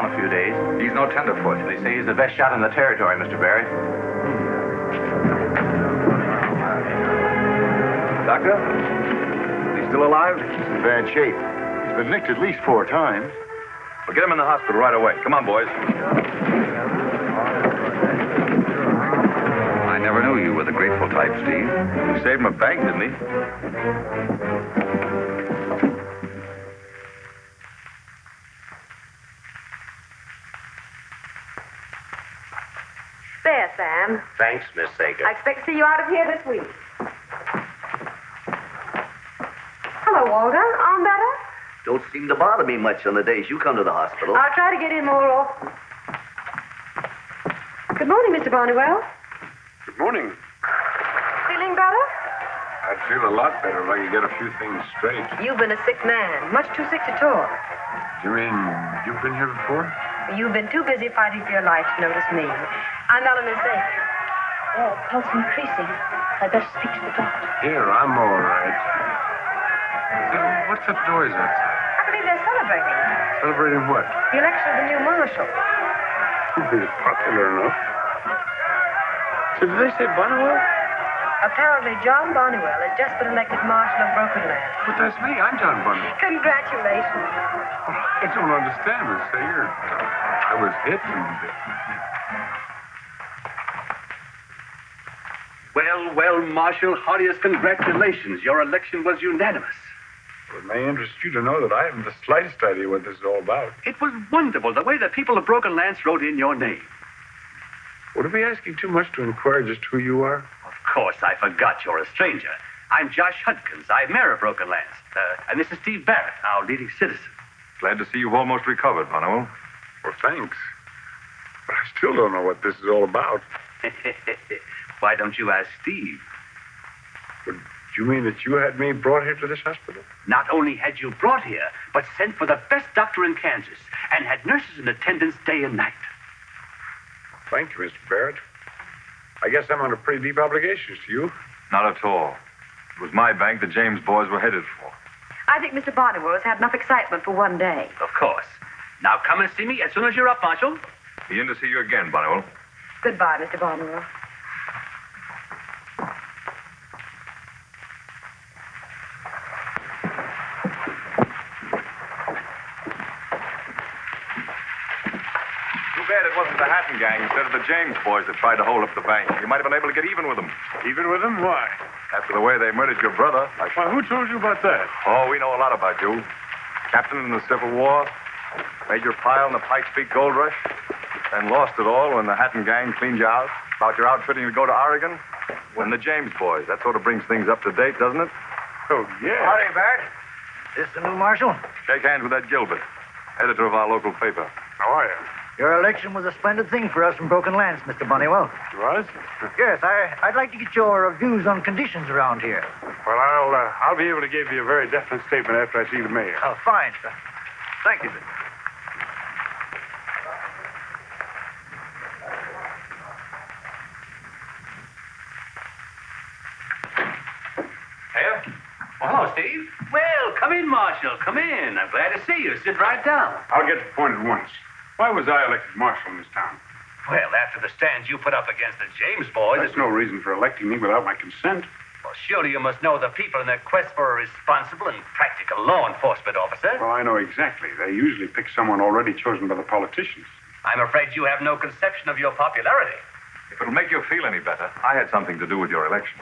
A few days. He's no tenderfoot. They say he's the best shot in the territory, Mr. Barry. Doctor? Is he still alive? He's in bad shape. He's been nicked at least 4 times. Well, get him in the hospital right away. Come on, boys. I never knew you were the grateful type, Steve. You saved him a bank, didn't he? There, Sam. Thanks, Miss Sager. I expect to see you out of here this week. Hello, Walter. Arm better? Don't seem to bother me much on the days you come to the hospital. I'll try to get in more often. Good morning, Mr. Barnywell. Good morning. Feeling better? I'd feel a lot better if I could get a few things straight. You've been a sick man. Much too sick to talk. You mean you've been here before? You've been too busy fighting for your life to notice me. I'm Eleanor Sager. Oh, pulse increasing. I'd better speak to the doctor. Here, I'm all right. What's that noise outside? I believe they're celebrating. Celebrating what? The election of the new marshal. He's popular enough. So did they say Barnywell? Apparently, John Barnywell has just been elected Marshal of Broken Land. But that's me. I'm John Barnywell. Congratulations. Oh, I don't understand, Miss Sager. I was hit and... Well, Marshal, heartiest congratulations. Your election was unanimous. Well, it may interest you to know that I haven't the slightest idea what this is all about. It was wonderful, the way the people of Broken Lance wrote in your name. Would it be asking too much to inquire just who you are? Of course, I forgot you're a stranger. I'm Josh Hudkins. I'm mayor of Broken Lance. And this is Steve Barrett, our leading citizen. Glad to see you've almost recovered, Barnywell. Well, thanks. But I still don't know what this is all about. Why don't you ask Steve? But do you mean that you had me brought here to this hospital? Not only had you brought here, but sent for the best doctor in Kansas and had nurses in attendance day and night. Thank you, Mr. Barrett. I guess I'm under pretty deep obligations to you. Not at all. It was my bank the James boys were headed for. I think Mr. Barnywell has had enough excitement for one day. Of course. Now come and see me as soon as you're up, Marshal. Be in to see you again, Barnywell. Goodbye, Mr. Barnywell. Too bad it wasn't the Hatton gang instead of the James boys that tried to hold up the bank. You might have been able to get even with them. Even with them? Why? After the way they murdered your brother. Why, who told you about that? Oh, we know a lot about you. Captain in the Civil War, Major Pyle in the Pikes Peak Gold Rush, then lost it all when the Hatton gang cleaned you out about your outfitting to go to Oregon. When the James boys. That sort of brings things up to date, doesn't it? Oh, yeah. Howdy, Barrett. This the new marshal? Shake hands with that Gilbert, editor of our local paper. How are you? Your election was a splendid thing for us from Broken Lance, Mr. Bunnywell. It was? Yes, I'd like to get your views on conditions around here. Well, I'll be able to give you a very definite statement after I see the mayor. Oh, fine, sir. Thank you, sir. Here? Oh, hello, Steve. Well, come in, Marshal. Come in. I'm glad to see you. Sit right down. I'll get to the point at once. Why was I elected marshal in this town? Well, after the stands you put up against the James boys... There's no reason for electing me without my consent. Well, surely you must know the people in their quest for a responsible and practical law enforcement officer. Well, I know exactly. They usually pick someone already chosen by the politicians. I'm afraid you have no conception of your popularity. If it'll make you feel any better, I had something to do with your election.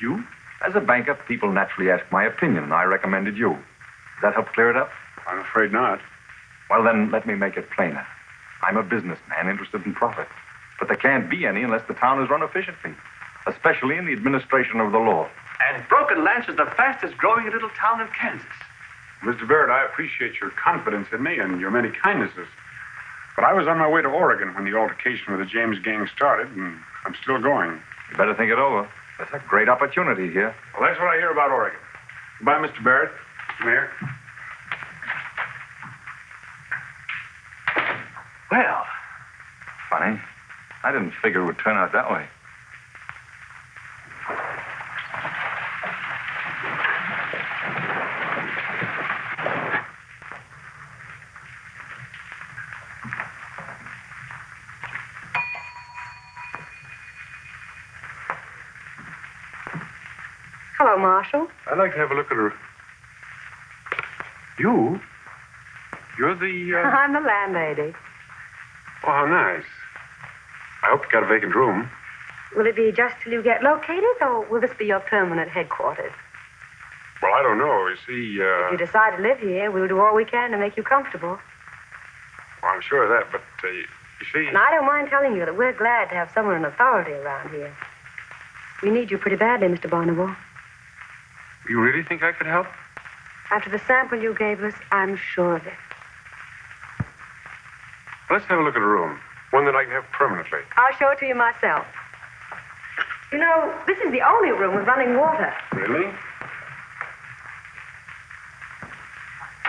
You? As a banker, people naturally ask my opinion, and I recommended you. Does that help clear it up? I'm afraid not. Well, then, let me make it plainer. I'm a businessman interested in profit. But there can't be any unless the town is run efficiently, especially in the administration of the law. And Broken Lance is the fastest growing little town in Kansas. Mr. Barrett, I appreciate your confidence in me and your many kindnesses. But I was on my way to Oregon when the altercation with the James gang started, and I'm still going. You better think it over. There's a great opportunity here. Well, that's what I hear about Oregon. Goodbye, Mr. Barrett. Mayor. Well, Funny. I didn't figure it would turn out that way. Hello, Marshal. I'd like to have a look at her. You? You're the, I'm the landlady. Oh, how nice. I hope you got a vacant room. Will it be just till you get located, or will this be your permanent headquarters? Well, I don't know. You see, If you decide to live here, we'll do all we can to make you comfortable. well, I'm sure of that, but, you see... And I don't mind telling you that we're glad to have someone in authority around here. We need you pretty badly, Mr. Barnable. You really think I could help? After the sample you gave us, I'm sure of it. Let's have a look at a room. One that I can have permanently. I'll show it to you myself. You know, this is the only room with running water. Really?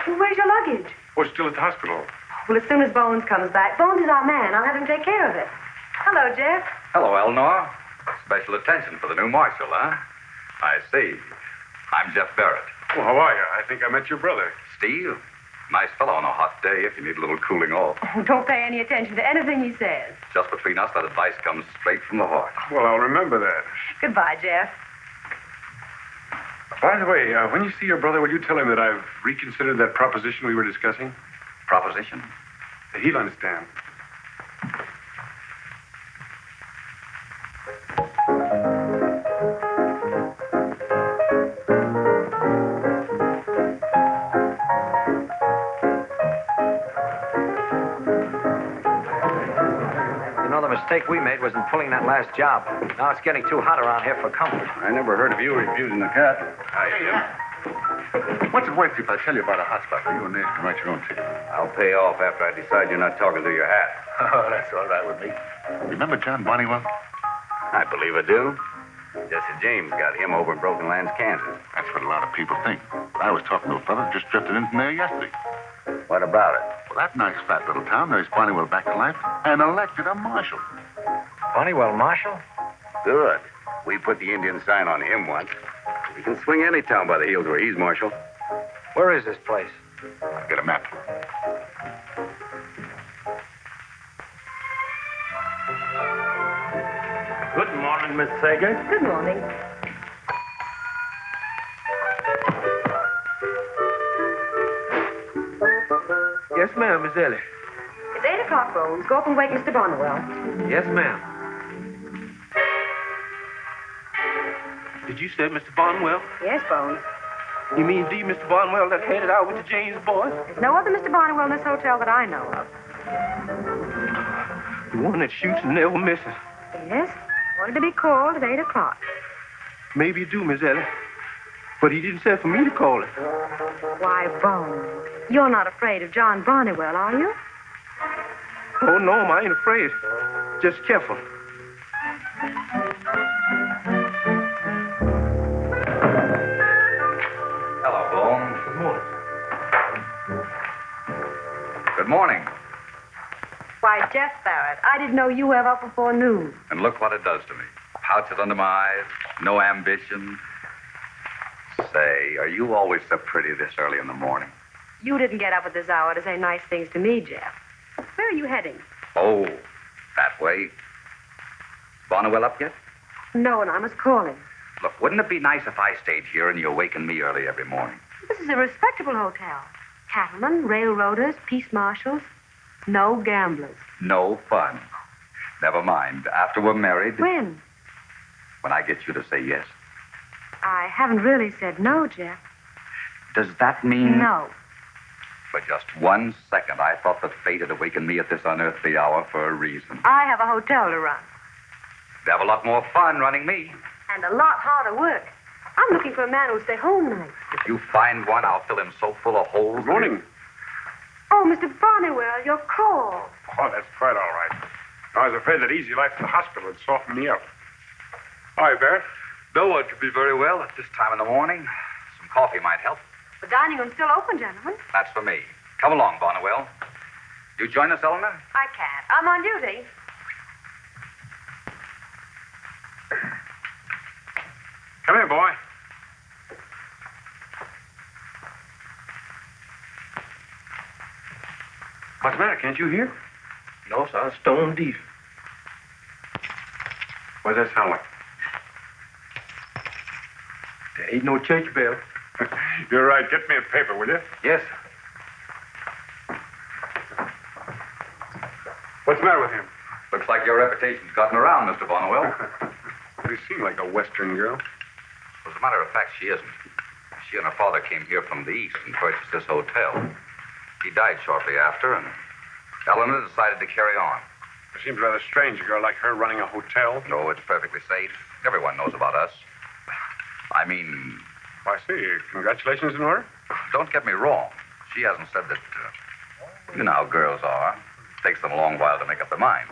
Well, where's your luggage? Oh, it's still at the hospital. Well, as soon as Bones comes back, Bones is our man. I'll have him take care of it. Hello, Jeff. Hello, Eleanor. Special attention for the new marshal, huh? I see. I'm Jeff Barrett. Well, how are you? I think I met your brother. Steve? Nice fellow on a hot day if you need a little cooling off. Oh, don't pay any attention to anything he says. Just between us, that advice comes straight from the heart. Well, I'll remember that. Goodbye, Jeff. By the way, when you see your brother, will you tell him that I've reconsidered that proposition we were discussing? Proposition? He'll understand. The mistake we made was in pulling that last job. Now it's getting too hot around here for comfort. I never heard of you refusing the cut. Hi, Jim. What's it worth if I tell you about a hot spot where you and Nate can write your own ticket? I'll pay off after I decide you're not talking through your hat. Oh, that's all right with me. Remember John Bonnewell? I believe I do. Jesse James got him over in Broken Lands, Kansas. That's what a lot of people think. I was talking to a fellow who just drifted in from there yesterday. What about it? Well, that nice fat little town nursed Bonnewell back to life and elected a marshal. Honeywell, Marshal? Good. We put the Indian sign on him once. We can swing any town by the heels where he's marshal. Where is this place? I'll get a map. Good morning, Miss Sager. Good morning. Yes, ma'am, Miss Ellie. It's 8 o'clock, Bones. Go up and wake Mr. Barnwell. Yes, ma'am. Did you say Mr. Barnwell? Yes, Bones. You mean D. Mr. Barnwell that headed out with the James boys? There's no other Mr. Barnwell in this hotel that I know of. The one that shoots and never misses. Yes? Wanted to be called at 8 o'clock. Maybe you do, Miss Ellie. But he didn't say for me to call it. Why, Bones, you're not afraid of John Barnwell, are you? Oh, no, I ain't afraid. Just careful. Hello, Bones. Good morning. Good morning. Why, Jeff Barrett, I didn't know you were up before noon. And look what it does to me. Pouches under my eyes, no ambition. Say, are you always so pretty this early in the morning? You didn't get up at this hour to say nice things to me, Jeff. Where are you heading? Oh, That way. Is Barnwell up yet? No, and I must call him. Look, wouldn't it be nice if I stayed here and you awakened me early every morning? This is a respectable hotel. Cattlemen, railroaders, peace marshals. No gamblers. No fun. Never mind. After we're married, When? when I get you to say yes. I haven't really said no, Jeff. Does that mean... No. For just 1 second, I thought that fate had awakened me at this unearthly hour for a reason. I have a hotel to run. They'd have a lot more fun running me. And a lot harder work. I'm looking for a man who'll stay home nights. If you find one, I'll fill him so full of holes. Good morning. Oh, Mr. Barnywell, you're called. Oh, that's quite all right. I was afraid that easy life at the hospital would soften me up. Hi, Barrett. No one could be very well at this time in the morning. Some coffee might help. The dining room's still open, gentlemen. That's for me. Come along, Barnwell. You join us, Eleanor? I can't. I'm on duty. Come here, boy. What's the matter? Can't you hear? No, sir. Stone deaf. What does that sound like? There ain't no church bell. You're right. Get me a paper, will you? Yes. What's the matter with him? Looks like your reputation's gotten around, Mr. Barnwell. You seem like a Western girl. As a matter of fact, she isn't. She and her father came here from the East and purchased this hotel. He died shortly after, and Eleanor decided to carry on. It seems rather strange, a girl like her running a hotel. No, it's perfectly safe. Everyone knows about us. I mean, I see. Congratulations in order. don't get me wrong. She hasn't said that, you know how girls are. It takes them a long while to make up their minds.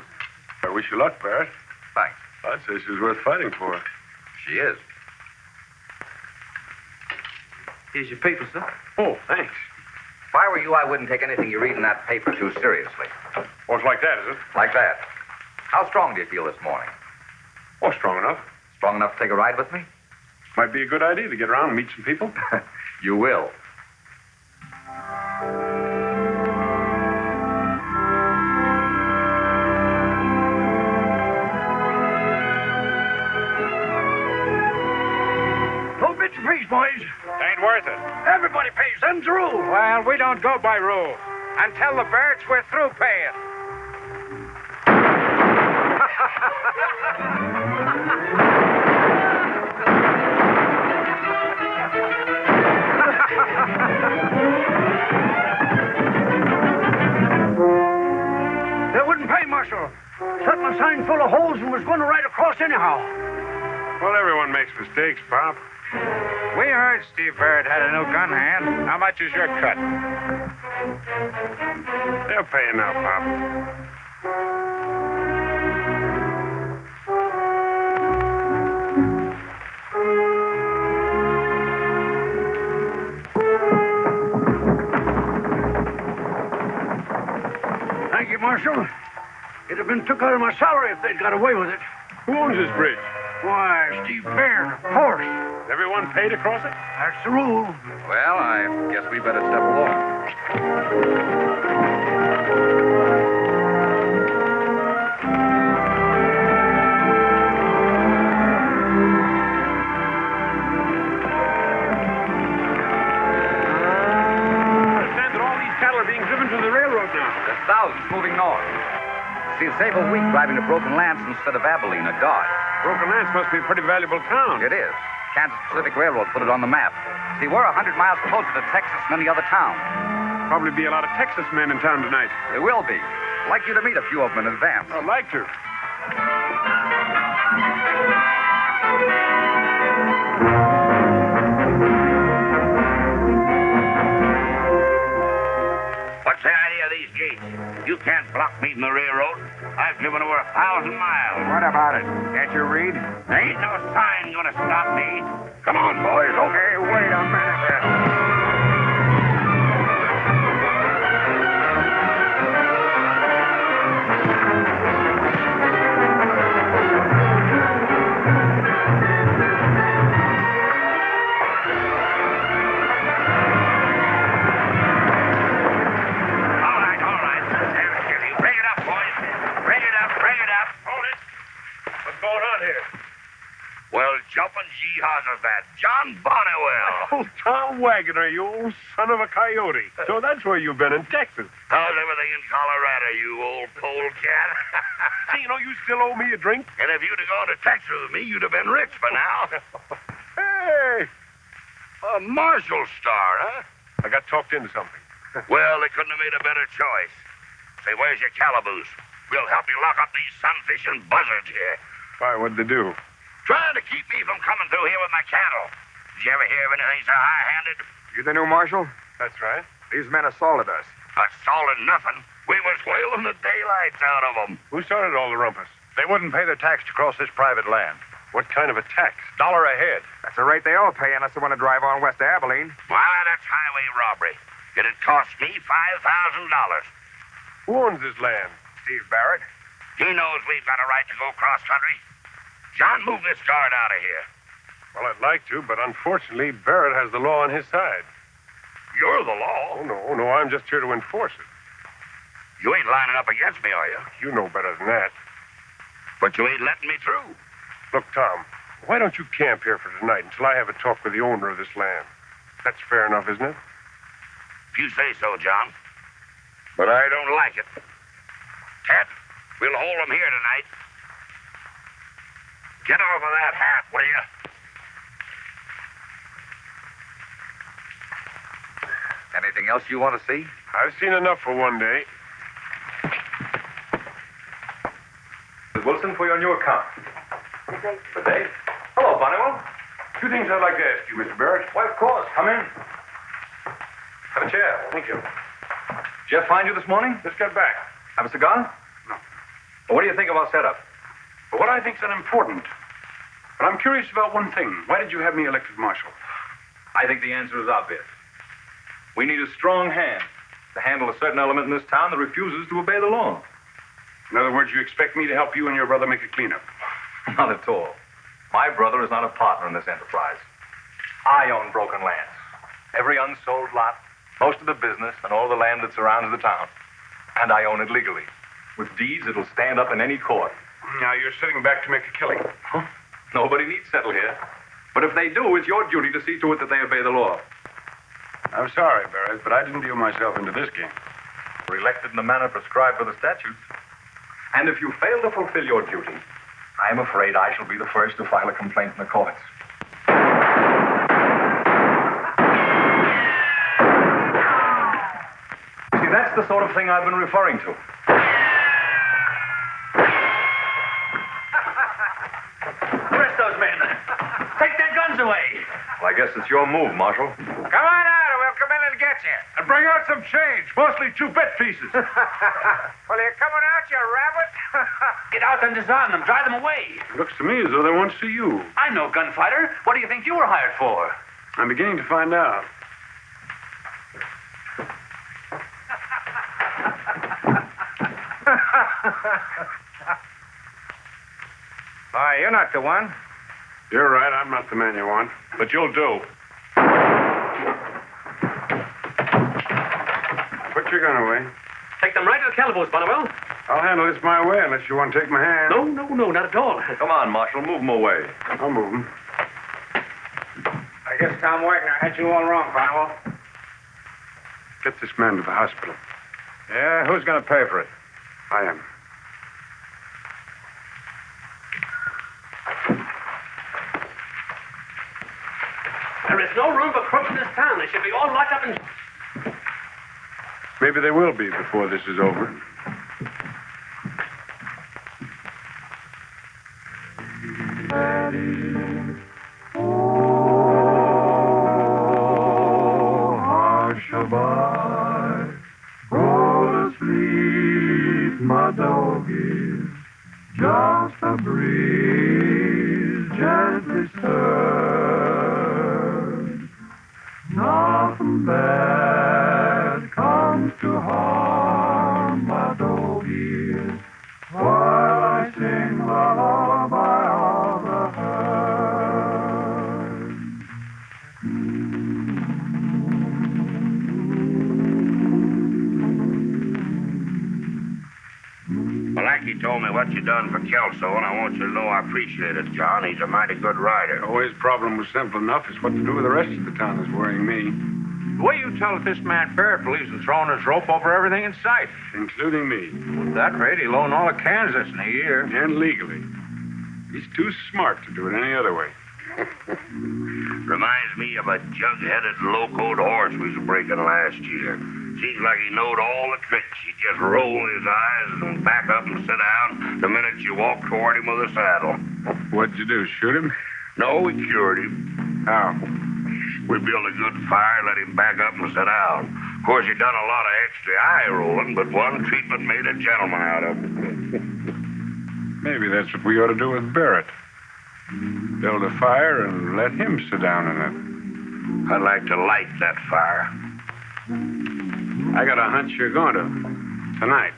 I wish you luck, Barrett. Thanks. I'd say she's worth fighting for. She is. Here's your paper, sir. Oh, thanks. If I were you, I wouldn't take anything you read in that paper too seriously. Oh, it's like that, is it? Like that. How strong do you feel this morning? Oh, strong enough. Strong enough to take a ride with me? Might be a good idea to get around and meet some people. You will. Don't bitch and preach, boys. Ain't worth it. Everybody pays. Them's the rule. Well, we don't go by rules. And tell the Barretts we're through paying. They wouldn't pay, Marshal. Set my sign full of holes and was going to ride across anyhow. Well, everyone makes mistakes, Pop. We heard Steve Barrett had a new gun hand. How much is your cut? They'll pay you now, Pop. Thank you, Marshal. It'd have been took out of my salary if they'd got away with it. Who owns this bridge? Why, Steve Barrett, of course. Everyone paid to cross it? That's the rule. Well, I guess we better step along. I understand that all these cattle are being driven to the railroad now. There's thousands moving north. See, save a week driving to Broken Lance instead of Abilene or Dodge. Broken Lance must be a pretty valuable town. It is. Kansas Pacific Railroad put it on the map. See, we're 100 miles closer to Texas than any other town. Probably be a lot of Texas men in town tonight. There will be. I'd like you to meet a few of them in advance. I'd like to. What's the idea of these gates? You can't block me from the railroad. I've driven over 1,000 miles. What about it? Can't you read? There ain't no sign gonna stop me. Come on, boys. Okay, wait a minute. All right. Bring it up, boys. Bring it up. Jehoshaphat, John Bonnewell. Oh, Tom Wagoner, you old son of a coyote. So that's where you've been in Texas. How's everything in Colorado, you old polecat? See, you still owe me a drink? And if you'd have gone to Texas with me, you'd have been rich by now. Hey! A Marshall star, huh? I got talked into something. Well, they couldn't have made a better choice. Say, where's your calaboose? We'll help you lock up these sunfishing buzzards here. Why, what'd they do? Trying to keep me from coming through here with my cattle. Did you ever hear of anything so high-handed? You the new marshal? That's right. These men assaulted us. Assaulted nothing. We was whaling the daylights out of them. Who started all the rumpus? They wouldn't pay their tax to cross this private land. What kind of a tax? $1 a head. That's the rate they all pay unless they want to drive on west to Abilene. Why, that's highway robbery. It'd cost me $5,000. Who owns this land? Steve Barrett. He knows we've got a right to go cross-country. John, move this guard out of here. Well, I'd like to, but unfortunately, Barrett has the law on his side. You're the law. Oh, no, I'm just here to enforce it. You ain't lining up against me, are you? You know better than that. But you ain't letting me through. Look, Tom, why don't you camp here for tonight until I have a talk with the owner of this land? That's fair enough, isn't it? If you say so, John. But I don't like it. Cat, we'll hold them here tonight. Get off of that hat, will you? Anything else you want to see? I've seen enough for one day. Mrs. Wilson, for your new account. Good day. Hello, Bonnewell. Two things I'd like to ask you, Mr. Barrett. Why, of course. Come in. Have a chair. Thank you. Jeff find you this morning? Just got back. Have a cigar? No. Well, what do you think of our setup? But what I think's unimportant. But I'm curious about one thing. Why did you have me elected marshal? I think the answer is obvious. We need a strong hand to handle a certain element in this town that refuses to obey the law. In other words, you expect me to help you and your brother make a cleanup? Not at all. My brother is not a partner in this enterprise. I own Broken Lands. Every unsold lot, most of the business, and all the land that surrounds the town. And I own it legally. With deeds, it'll stand up in any court. Now, you're sitting back to make a killing. Huh? Nobody needs settle here. But if they do, it's your duty to see to it that they obey the law. I'm sorry, Barrett, but I didn't deal myself into this game. We're elected in the manner prescribed by the statutes. And if you fail to fulfill your duty, I am afraid I shall be the first to file a complaint in the courts. See, that's the sort of thing I've been referring to. Arrest those men. Take their guns away. Well, I guess it's your move, Marshal. Come on out, or we'll come in and get you. And bring out some change, mostly 2 bet pieces. Well, you're coming out, you rabbit? Get out and disarm them. Drive them away. It looks to me as though they want to see you. I'm no gunfighter. What do you think you were hired for? I'm beginning to find out. Why, you're not the one. You're right, I'm not the man you want. But you'll do. Put your gun away. Take them right to the calaboose, Bonnewell. I'll handle this my way unless you want to take my hand. No, not at all. Come on, Marshal, move them away. I'll move them. I guess Tom Wagner had you all wrong, Bonnewell. Get this man to the hospital. Yeah, who's going to pay for it? I am. There is no room for crooks in this town. They should be all locked up in... Maybe they will be before this is over. Shabbat, go to sleep, my doggies. Just a breeze gently stirred. Nothing bad comes to harm my doggies while I sing lullaby of the herd. Malachi told me what you done for Kelso, and I want you to know I appreciate it, John. He's a mighty good rider. Oh, his problem was simple enough. It's what to do with the rest of the town that's worrying me. The way you tell it, this man Barrett believes in throwing his rope over everything in sight. Including me. At that rate, he'll own all of Kansas in a year. And legally. He's too smart to do it any other way. Reminds me of a jug-headed, low-coat horse we was breaking last year. Seems like he knowed all the tricks. He'd just roll his eyes and back up and sit down the minute you walked toward him with a saddle. What'd you do, shoot him? No, we cured him. How? We built a good fire, let him back up and sit down. Of course, he done a lot of extra eye rolling, but one treatment made a gentleman out of him. Maybe that's what we ought to do with Barrett. Build a fire and let him sit down in it. I'd like to light that fire. I got a hunch you're going to. Tonight.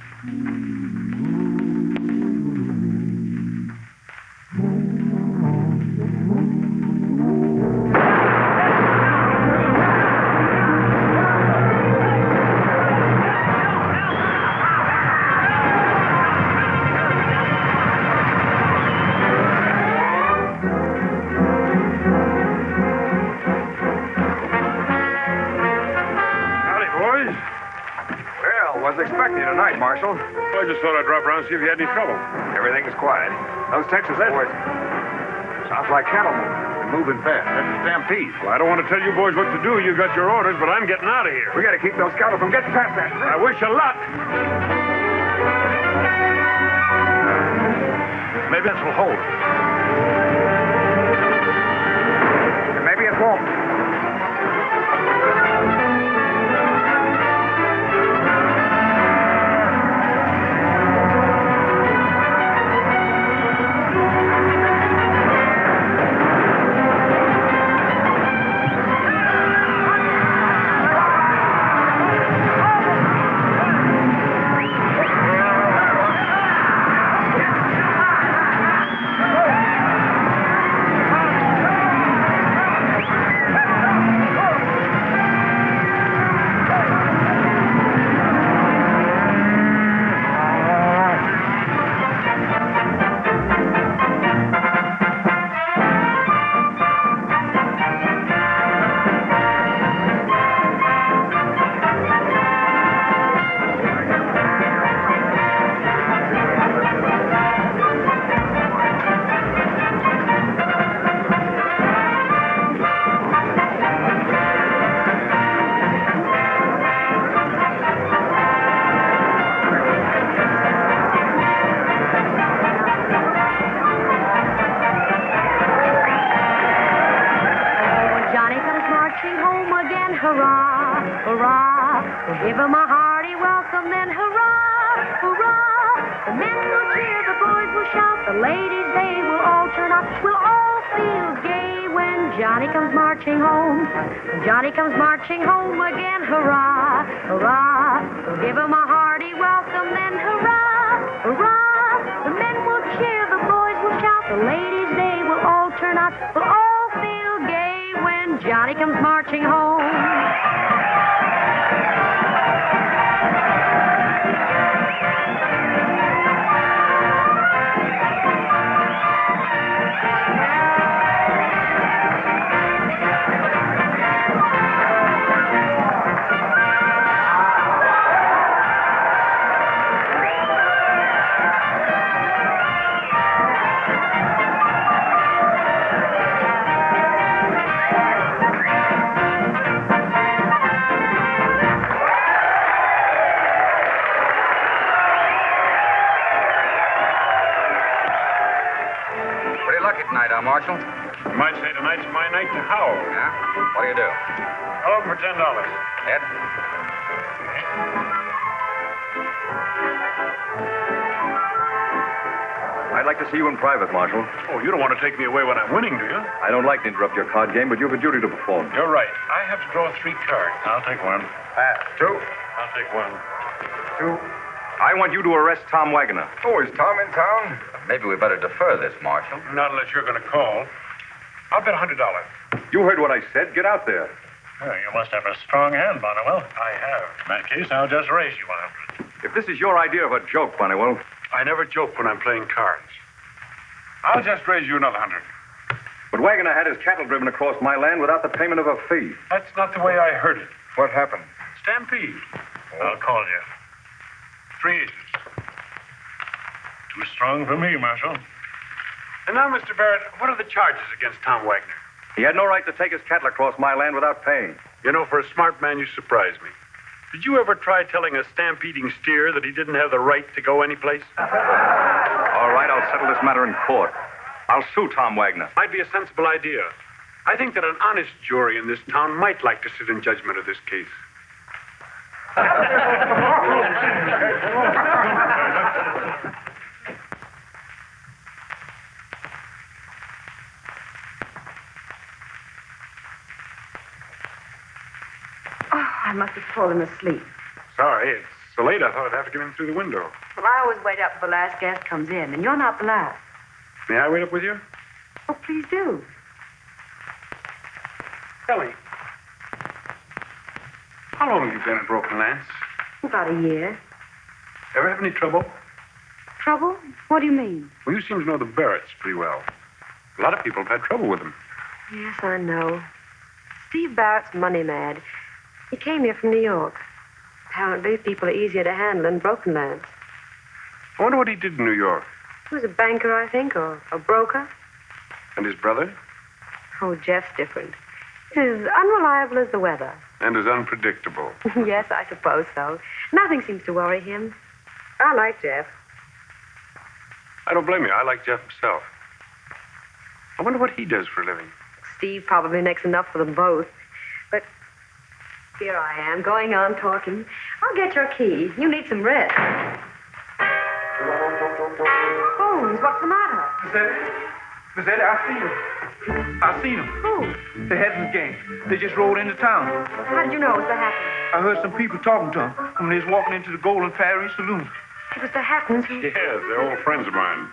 Expecting you tonight, Marshal. I just thought I'd drop around and see if you had any trouble. Everything is quiet. Those Texas boys. Sounds like cattle moving. They're moving fast. That's a stampede. Well, I don't want to tell you boys what to do. You got your orders, but I'm getting out of here. We got to keep those cattle from getting past that. I wish you luck. Maybe this will hold. And maybe it won't. Give him a hearty welcome, then hurrah, hurrah. The men will cheer, the boys will shout, the ladies, they will all turn out. We'll all feel gay when Johnny comes marching home. When Johnny comes marching home again, hurrah, hurrah. We'll give him a hearty welcome, then hurrah, hurrah. The men will cheer, the boys will shout, the ladies, they will all turn out. We'll all feel gay when Johnny comes marching home. Marshal? You might say tonight's my night to howl. Yeah? What do you do? Hold for $10. Ed? I'd like to see you in private, Marshal. Oh, you don't want to take me away when I'm winning, do you? I don't like to interrupt your card game, but you have a duty to perform. You're right. I have to draw 3 cards. I'll take one. Pass. 2. I'll take one. 2. I want you to arrest Tom Wagoner. Oh, is Tom in town? Maybe we better defer this, Marshal. Not unless you're going to call. I'll bet $100. You heard what I said. Get out there. Well, you must have a strong hand, Bonnewell. I have. In that case, I'll just raise you 100. If this is your idea of a joke, Bunnywell, I never joke when I'm playing cards. I'll just raise you another 100. But Wagoner had his cattle driven across my land without the payment of a fee. That's not the way I heard it. What happened? Stampede. I'll call you. 3 aces. Too strong for me, Marshal. And now, Mr. Barrett, what are the charges against Tom Wagner? He had no right to take his cattle across my land without paying. You know, for a smart man, you surprise me. Did you ever try telling a stampeding steer that he didn't have the right to go anyplace? All right, I'll settle this matter in court. I'll sue Tom Wagner. Might be a sensible idea. I think that an honest jury in this town might like to sit in judgment of this case. I must have fallen asleep. Sorry, it's so late I thought I'd have to get in through the window. Well, I always wait up till the last guest comes in, and you're not the last. May I wait up with you? Oh, please do. Ellie, how long have you been in Broken Lance? About a year. Ever have any trouble? Trouble? What do you mean? Well, you seem to know the Barretts pretty well. A lot of people have had trouble with them. Yes, I know. Steve Barrett's money mad. He came here from New York. Apparently, people are easier to handle in Broken Lands. I wonder what he did in New York. He was a banker, I think, or a broker. And his brother? Oh, Jeff's different. He's as unreliable as the weather. And as unpredictable. Yes, I suppose so. Nothing seems to worry him. I like Jeff. I don't blame you. I like Jeff himself. I wonder what he does for a living. Steve probably makes enough for them both. But here I am, going on talking. I'll get your key. You need some rest. Holmes, what's the matter? Miss Eddie, I seen them. Who? The Headlands gang. They just rode into town. How did you know it was the Hattons? I heard some people talking to them when they was walking into the Golden Prairie Saloon. It was the Hattons who... Yes, they're old friends of mine.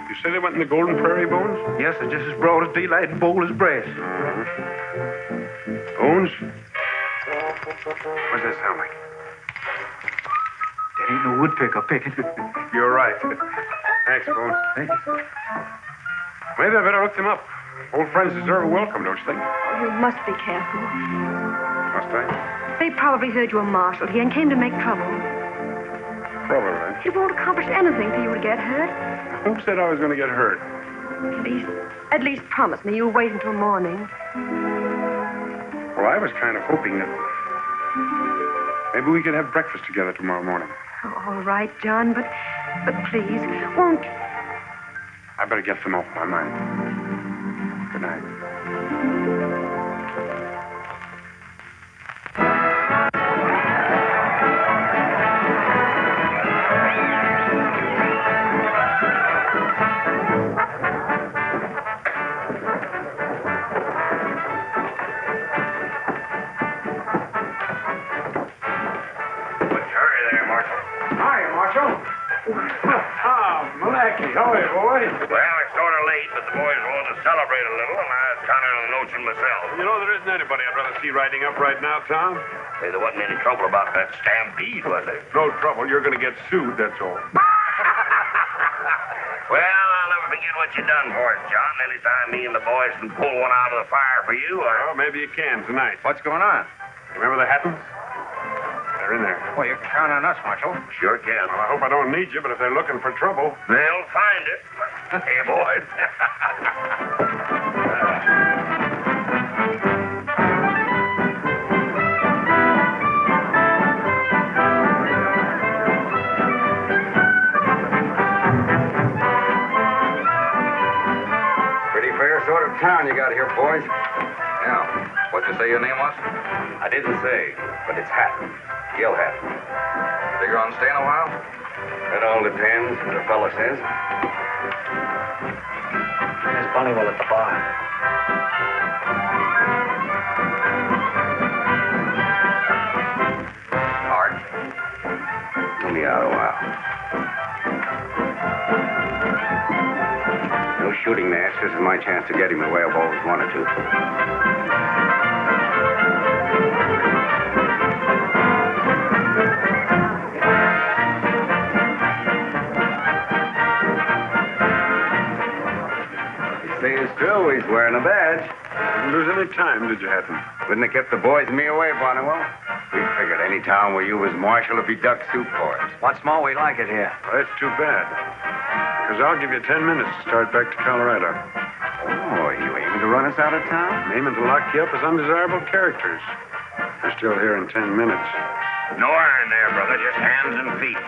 You say they went in the Golden Prairie, Bones? Yes, they're just as broad as daylight and bold as brass. Bones? What's that sound like? That ain't no woodpecker picking. You're right. Thanks, Bones. Thank you. Maybe I better look them up. Old friends deserve a welcome, don't you think? Oh, you must be careful. Must I? They probably heard you were marshaled here and came to make trouble. Probably. It won't accomplish anything for you to get hurt. Who said I was going to get hurt? At least promise me you'll wait until morning. Well, I was kind of hoping that maybe we could have breakfast together tomorrow morning. Oh, all right, John, but please, won't... I better get them off my mind. Good night. How are you, boy? Well, it's sort of late, but the boys want to celebrate a little, and I was kind of in the notion myself. You know, there isn't anybody I'd rather see riding up right now, Tom. Hey, there wasn't any trouble about that stampede, was there? No trouble. You're going to get sued, that's all. Well, I'll never forget what you done for us, John. Anytime me and the boys can pull one out of the fire for you, Well, maybe you can tonight. What's going on? Remember the Hattons? They're in there. Well, you can count on us, Marshal. Sure can. Well, I hope I don't need you, but if they're looking for trouble... They'll find it. Hey, boys. Pretty fair sort of town you got here, boys. Now, what'd you say your name was? I didn't say, but it's Hatton. Gil Hatton. Figure on staying a while? That all depends, what a fella says. There's Bunnywell at the bar. Art. Only out a while. No shooting match. This is my chance to get him the way I've always wanted to. Still, he's wearing a badge. Didn't lose any time, did you, Hatton? Wouldn't have kept the boys and me away, Barnwell. We figured any town where you was marshal would be duck soup for us. What's more, we like it here. Well, that's too bad. Because I'll give you 10 minutes to start back to Colorado. Oh, you aiming to run us out of town? I'm aiming to lock you up as undesirable characters. You're still here in 10 minutes. No iron there, brother. Just hands and feet.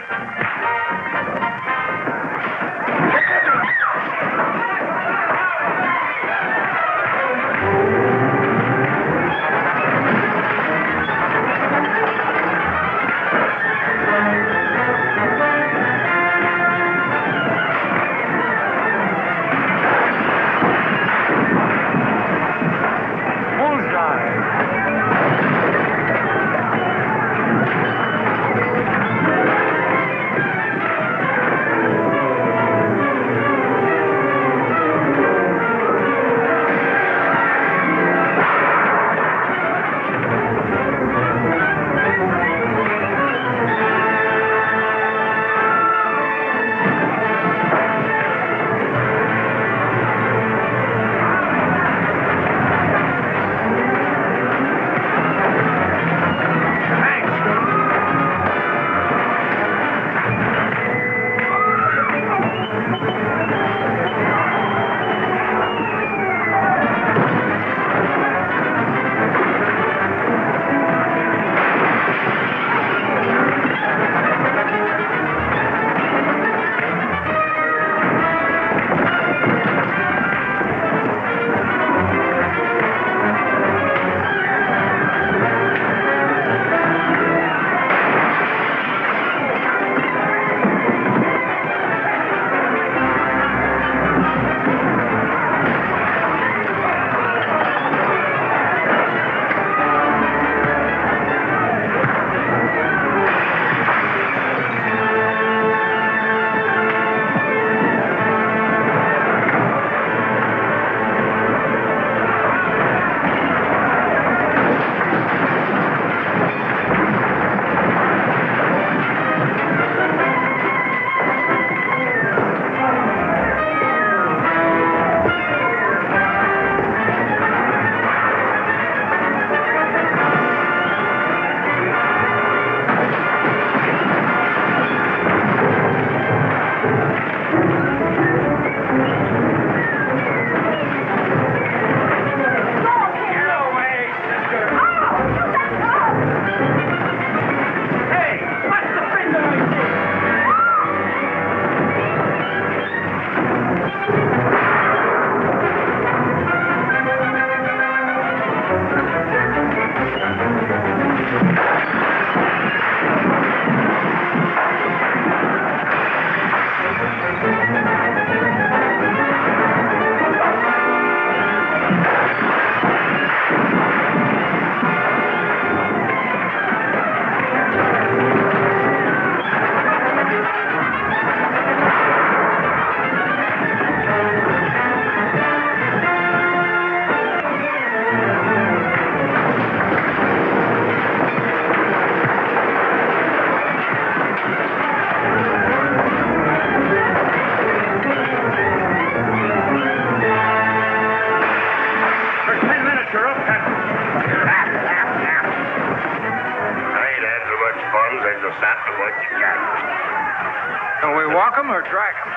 Can we walk them or drag them?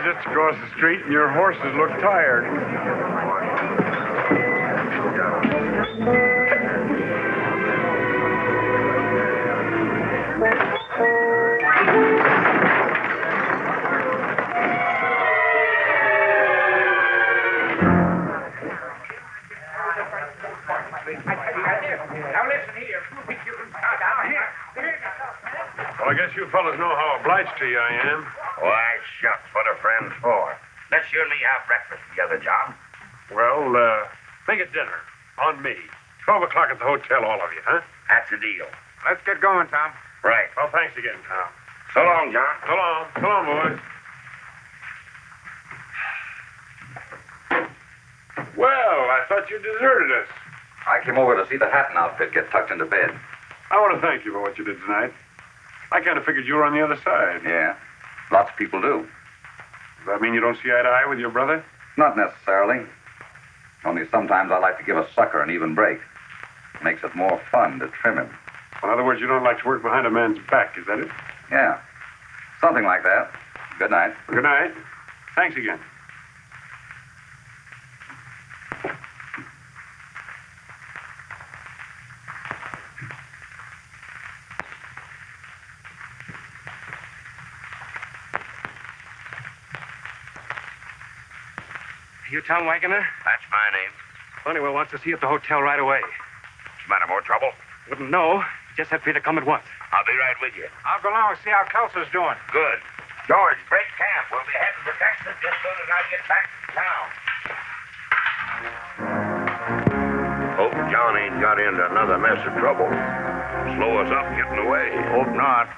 Just across the street, and your horses look tired. Well, I guess you fellas know how obliged to you I am. Why, shucks, what are friends for? Let's you and me have breakfast together, John. Well, make it dinner. On me. 12 o'clock at the hotel, all of you, huh? That's the deal. Let's get going, Tom. Right. Well, thanks again, Tom. So long, John. So long. So long, boys. Well, I thought you deserted us. I came over to see the Hatton outfit get tucked into bed. I want to thank you for what you did tonight. I kind of figured you were on the other side. Yeah. Lots of people do. Does that mean you don't see eye to eye with your brother? Not necessarily. Only sometimes I like to give a sucker an even break. Makes it more fun to trim him. In other words, you don't like to work behind a man's back, is that it? Yeah. Something like that. Good night. Good night. Thanks again. You Tom Wagoner? That's my name. Honeywell wants to see you at the hotel right away. What's the matter? More trouble? Wouldn't know. Just had Peter come at once. I'll be right with you. I'll go along and see how Kansan's doing. Good. George, break camp. We'll be heading for Texas just as soon as I get back to town. Hope John ain't got into another mess of trouble. Slow us up getting away. Hope not.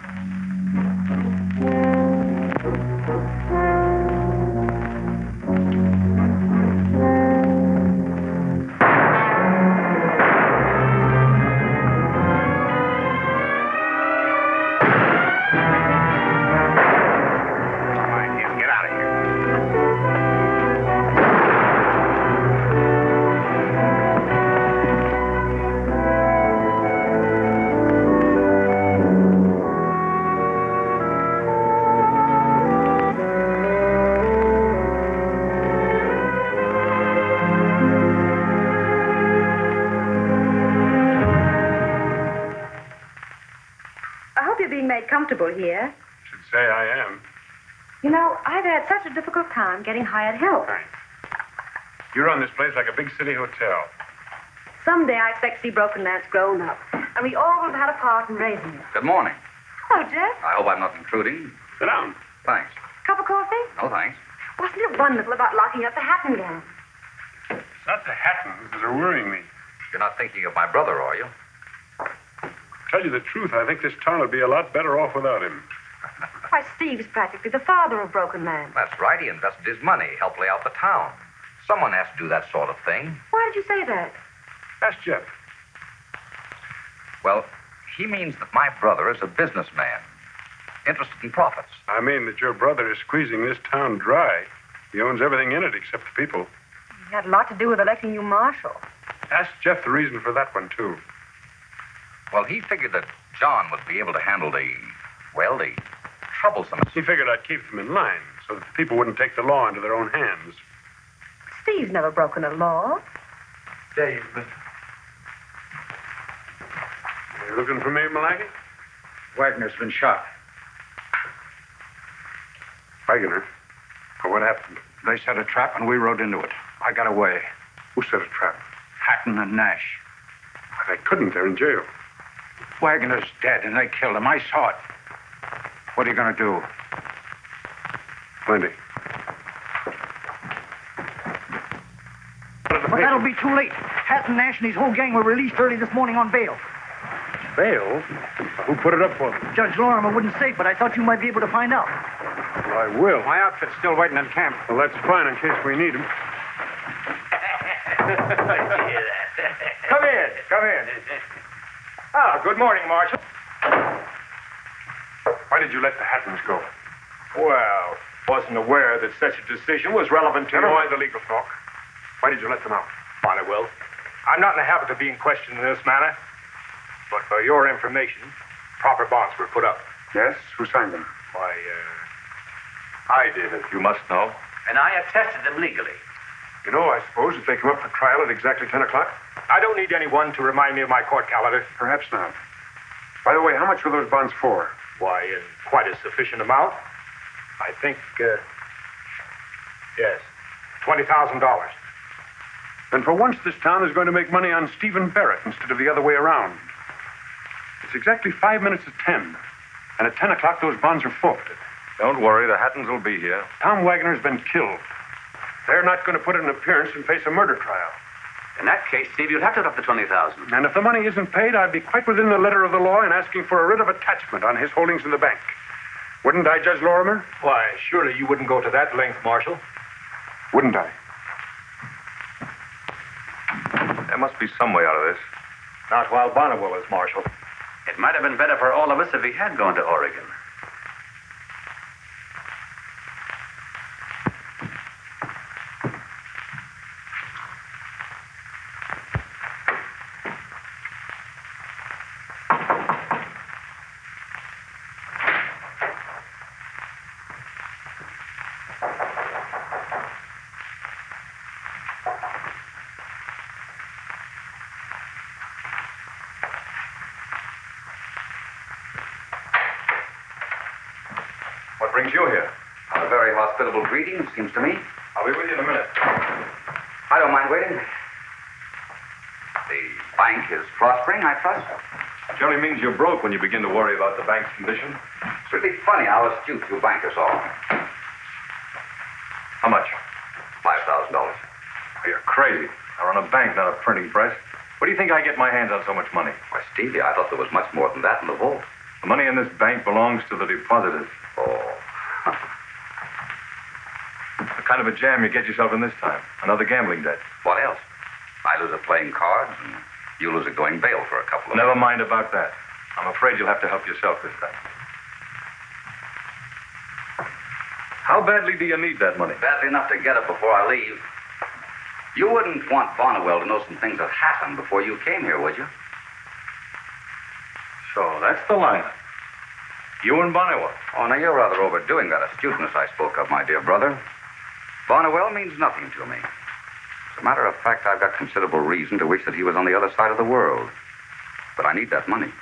Comfortable here. Should say I am. You know, I've had such a difficult time getting hired help. Thanks. You run this place like a big city hotel. Someday I expect to see Broken Lance grown up, and we all will have had a part in raising it. Good morning. Hello, Jeff. I hope I'm not intruding. Sit down. Thanks. Cup of coffee? No, thanks. Wasn't it wonderful about locking up the Hatton gang? It's not the Hattons that are worrying me. You're not thinking of my brother, are you? Tell you the truth, I think this town would be a lot better off without him. Why, Steve's practically the father of Broken Lance. That's right. He invested his money, helped lay out the town. Someone has to do that sort of thing. Why did you say that? Ask Jeff. Well, he means that my brother is a businessman, interested in profits. I mean that your brother is squeezing this town dry. He owns everything in it except the people. He had a lot to do with electing you marshal. Ask Jeff the reason for that one, too. Well, he figured that John would be able to handle the troublesome. He figured I'd keep them in line so that the people wouldn't take the law into their own hands. Steve's never broken a law. Dave, you looking for me, Malachi? Wagner's been shot. Wagoner? Well, what happened? They set a trap and we rode into it. I got away. Who set a trap? Hatton and Nash. They couldn't. They're in jail. Wagner's dead and they killed him. I saw it. What are you going to do? Plenty. But that'll be too late. Hatton, Nash, and his whole gang were released early this morning on bail. Bail? Who put it up for them? Judge Lorimer wouldn't say, but I thought you might be able to find out. Well, I will. My outfit's still waiting in camp. Well, that's fine in case we need him. Come in. Come in. Ah, good morning, Marshal. Why did you let the Hattons go? Well, wasn't aware that such a decision was relevant to Never you. mind the legal talk. Why did you let them out? Will. I'm not in the habit of being questioned in this manner. But for your information, proper bonds were put up. Yes? Who signed them? Why, I did, if you must know. And I attested them legally. You know, I suppose, if they come up for trial at exactly 10 o'clock? I don't need anyone to remind me of my court calendar. Perhaps not. By the way, how much were those bonds for? Why, in quite a sufficient amount. I think, yes, $20,000. Then for once, this town is going to make money on Stephen Barrett instead of the other way around. It's exactly 5 minutes to 10. And at 10 o'clock, those bonds are forfeited. Don't worry, the Hattons will be here. Tom Wagner's been killed. They're not going to put in an appearance and face a murder trial. In that case, Steve, you'd have to have the $20,000. And if the money isn't paid, I'd be quite within the letter of the law in asking for a writ of attachment on his holdings in the bank. Wouldn't I, Judge Lorimer? Why, surely you wouldn't go to that length, Marshal. Wouldn't I? There must be some way out of this. Not while Bonneville is Marshal. It might have been better for all of us if he had gone to Oregon. brings you here? A very hospitable greeting, it seems to me. I'll be with you in a minute. I don't mind waiting. The bank is prospering, I trust. Generally means you're broke when you begin to worry about the bank's condition. It's really funny how astute you bankers are. How much? $5,000. Oh, you're crazy. I run a bank, not a printing press. What do you think I get my hands on so much money? Why, Stevie, I thought there was much more than that in the vault. The money in this bank belongs to the depositors. Oh. What kind of a jam you get yourself in this time? Another gambling debt. What else? I lose it playing cards, and you lose it going bail for a couple of Never months. mind about that. I'm afraid you'll have to help yourself this time. How badly do you need that money? Badly enough to get it before I leave. You wouldn't want Bonnewell to know some things that happened before you came here, would you? So that's the lineup. You and Bonnewell. Oh, now you're rather overdoing that astuteness I spoke of, my dear brother. Bonnewell means nothing to me. As a matter of fact, I've got considerable reason to wish that he was on the other side of the world. But I need that money.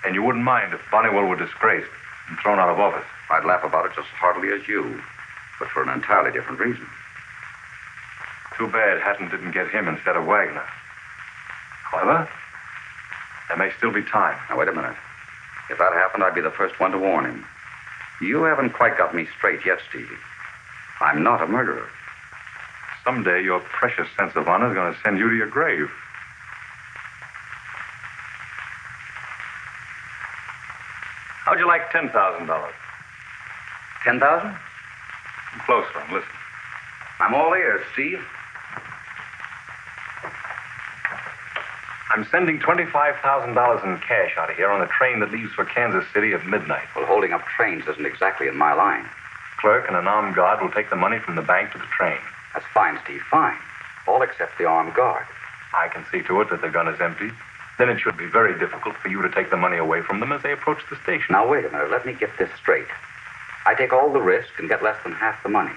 And you wouldn't mind if Bonnewell were disgraced and thrown out of office? I'd laugh about it just as heartily as you, but for an entirely different reason. Too bad Hatton didn't get him instead of Wagner. However, there may still be time. Now, wait a minute. If that happened, I'd be the first one to warn him. You haven't quite got me straight yet, Stevie. I'm not a murderer. Someday your precious sense of honor is going to send you to your grave. How'd you like $10,000? 10,000? Close one. Listen. I'm all ears, Steve. I'm sending $25,000 in cash out of here on a train that leaves for Kansas City at midnight. Well, holding up trains isn't exactly in my line. Clerk and an armed guard will take the money from the bank to the train. That's fine, Steve, fine. All except the armed guard. I can see to it that the gun is empty. Then it should be very difficult for you to take the money away from them as they approach the station. Now, wait a minute. Let me get this straight. I take all the risk and get less than half the money.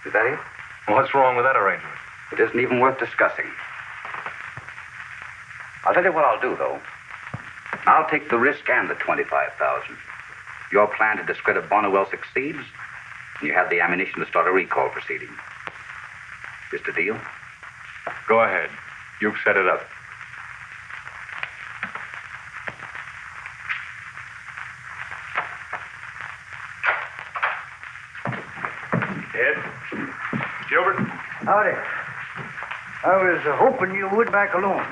Is that it? What's wrong with that arrangement? It isn't even worth discussing. I'll tell you what I'll do, though. I'll take the risk and the $25,000. Your plan to discredit Bonnewell succeeds, and you have the ammunition to start a recall proceeding. Just a deal? Go ahead. You've set it up. Ed? Gilbert? Howdy. I was hoping you would back alone.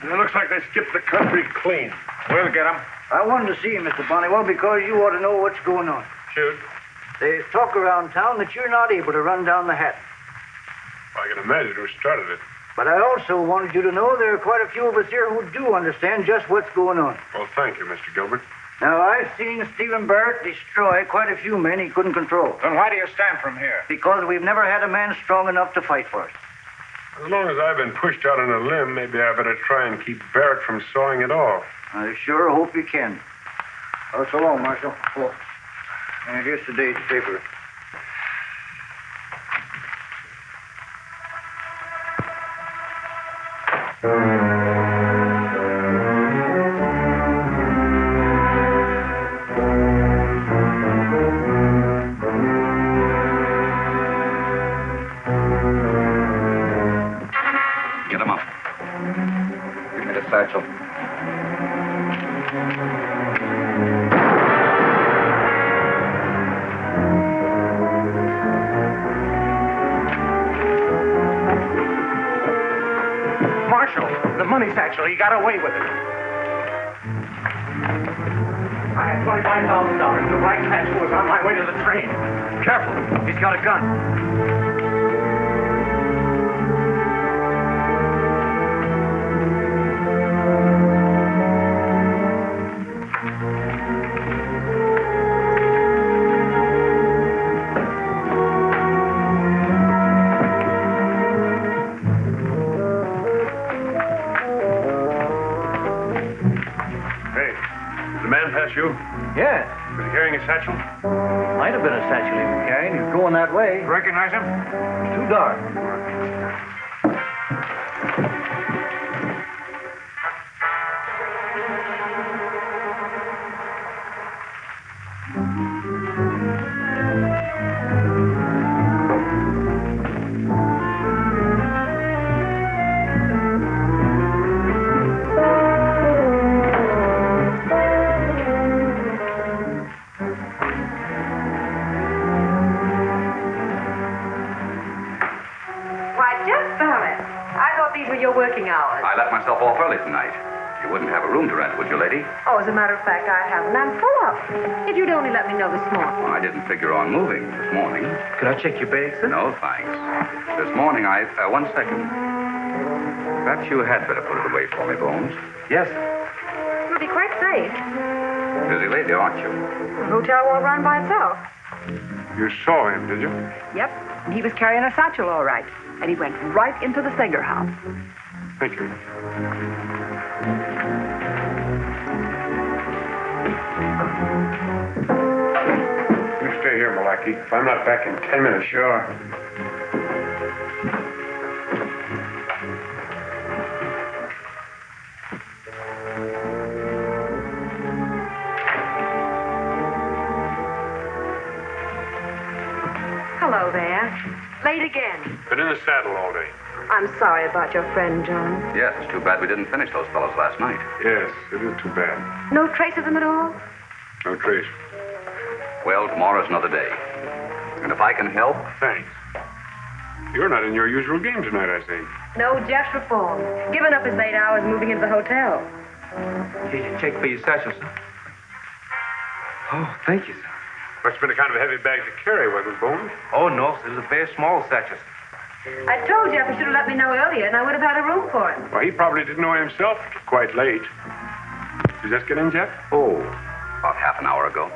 It looks like they skipped the country clean. We'll get him. I wanted to see you, Mr. Bonnewell, because you ought to know what's going on. Shoot. There's talk around town that you're not able to run down the Hatton. I can imagine who started it. But I also wanted you to know there are quite a few of us here who do understand just what's going on. Well, thank you, Mr. Gilbert. Now, I've seen Stephen Barrett destroy quite a few men he couldn't control. Then why do you stand from here? Because we've never had a man strong enough to fight for us. As long as I've been pushed out on a limb, maybe I better try and keep Barrett from sawing it off. I sure hope you can. Oh, so long, Marshal. Oh. And here's today's paper. Get him up. Give me the satchel. Marshal, the money satchel. He got away with it. I had $25,000. The black satchel was on my way to the train. Careful. He's got a gun. Hey, did the man pass you? Yeah, Was he carrying a satchel? might have been a satchel he was carrying. He was going that way. Recognize him? It's too dark. your working hours? I let myself off early tonight. You wouldn't have a room to rent, would you, lady? Oh, as a matter of fact, I haven't. I'm full up. If you'd only let me know this morning. Well, I didn't figure on moving this morning. Could I check your bag, sir? No, thanks. This morning, 1 second. Perhaps you had better put it away for me, Bones. Yes, sir. It'll be quite safe. Busy lady, aren't you? The hotel won't run by itself. You saw him, did you? Yep. He was carrying a satchel, all right. And he went right into the Sager house. Thank you. You stay here, Malachi. If I'm not back in 10 minutes. Sure. Hello there. Late again. Been in the saddle all day. I'm sorry about your friend, John. Yes, it's too bad we didn't finish those fellows last night. Yes, it is too bad. No trace of them at all? No trace. Well, tomorrow's another day. And if I can help... Thanks. You're not in your usual game tonight, I see. No, Jeff's reformed. Given up his late hours moving into the hotel. Here's your check for your satchel, sir. Oh, thank you, sir. Must have been a kind of a heavy bag to carry, wasn't it, Bones? Oh, no, sir. It was a very small satchel, sir. I told Jeff he should have let me know earlier, and I would have had a room for him. Well, he probably didn't know himself. Quite late. Did you just get in, Jeff? Oh, about half an hour ago.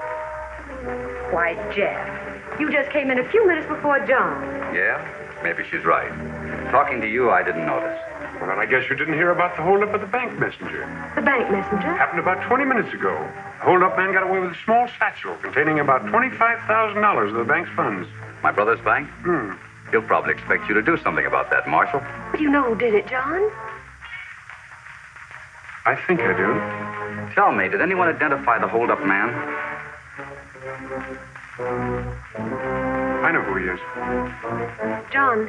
Why, Jeff, you just came in a few minutes before John. Yeah? Maybe she's right. Talking to you, I didn't notice. Well, then I guess you didn't hear about the holdup of the bank messenger. The bank messenger? Happened about 20 minutes ago. The holdup man got away with a small satchel containing about $25,000 of the bank's funds. My brother's bank? He'll probably expect you to do something about that, Marshal. But you know who did it, John? I think I do. Tell me, did anyone identify the holdup man? I know who he is. John,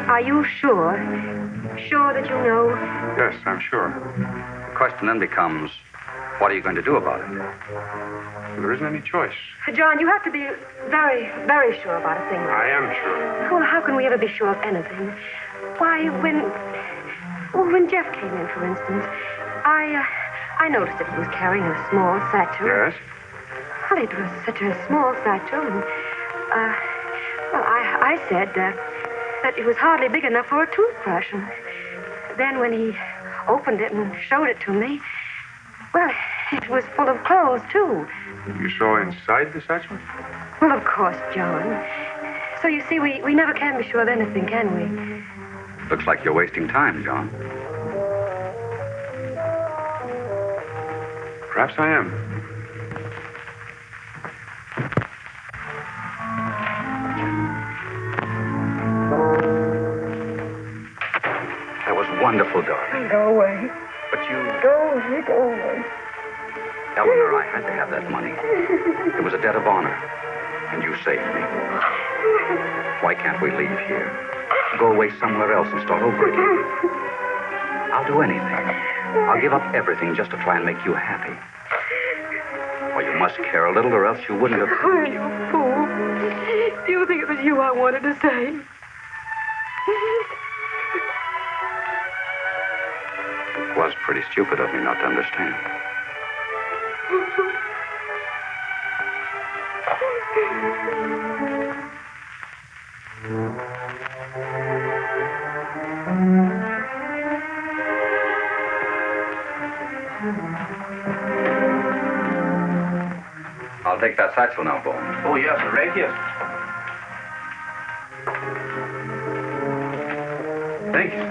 are you sure? Sure that you know? Yes, I'm sure. The question then becomes, what are you going to do about it? There isn't any choice. John, you have to be very, very sure about a thing like I am sure. Well, how can we ever be sure of anything? Why, when Jeff came in, for instance, I noticed that he was carrying a small satchel. Yes? Well, it was such a small satchel, and, I said that it was hardly big enough for a toothbrush, and then when he opened it and showed it to me, well, it was full of clothes, too. You saw inside the satchel? Well, of course, John. So you see, we never can be sure of anything, can we? Looks like you're wasting time, John. Perhaps I am. That was wonderful, darling. Go away. But you... Go away, go away. Eleanor, I had to have that money. It was a debt of honor. And you saved me. Why can't we leave here? Go away somewhere else and start over again. I'll do anything. I'll give up everything just to try and make you happy. Well, you must care a little, or else you wouldn't have... Oh, you fool. Do you think it was you I wanted to save? It was pretty stupid of me not to understand. I'll take that satchel now, Bones. Oh, yes, sir. Right here. Thank you.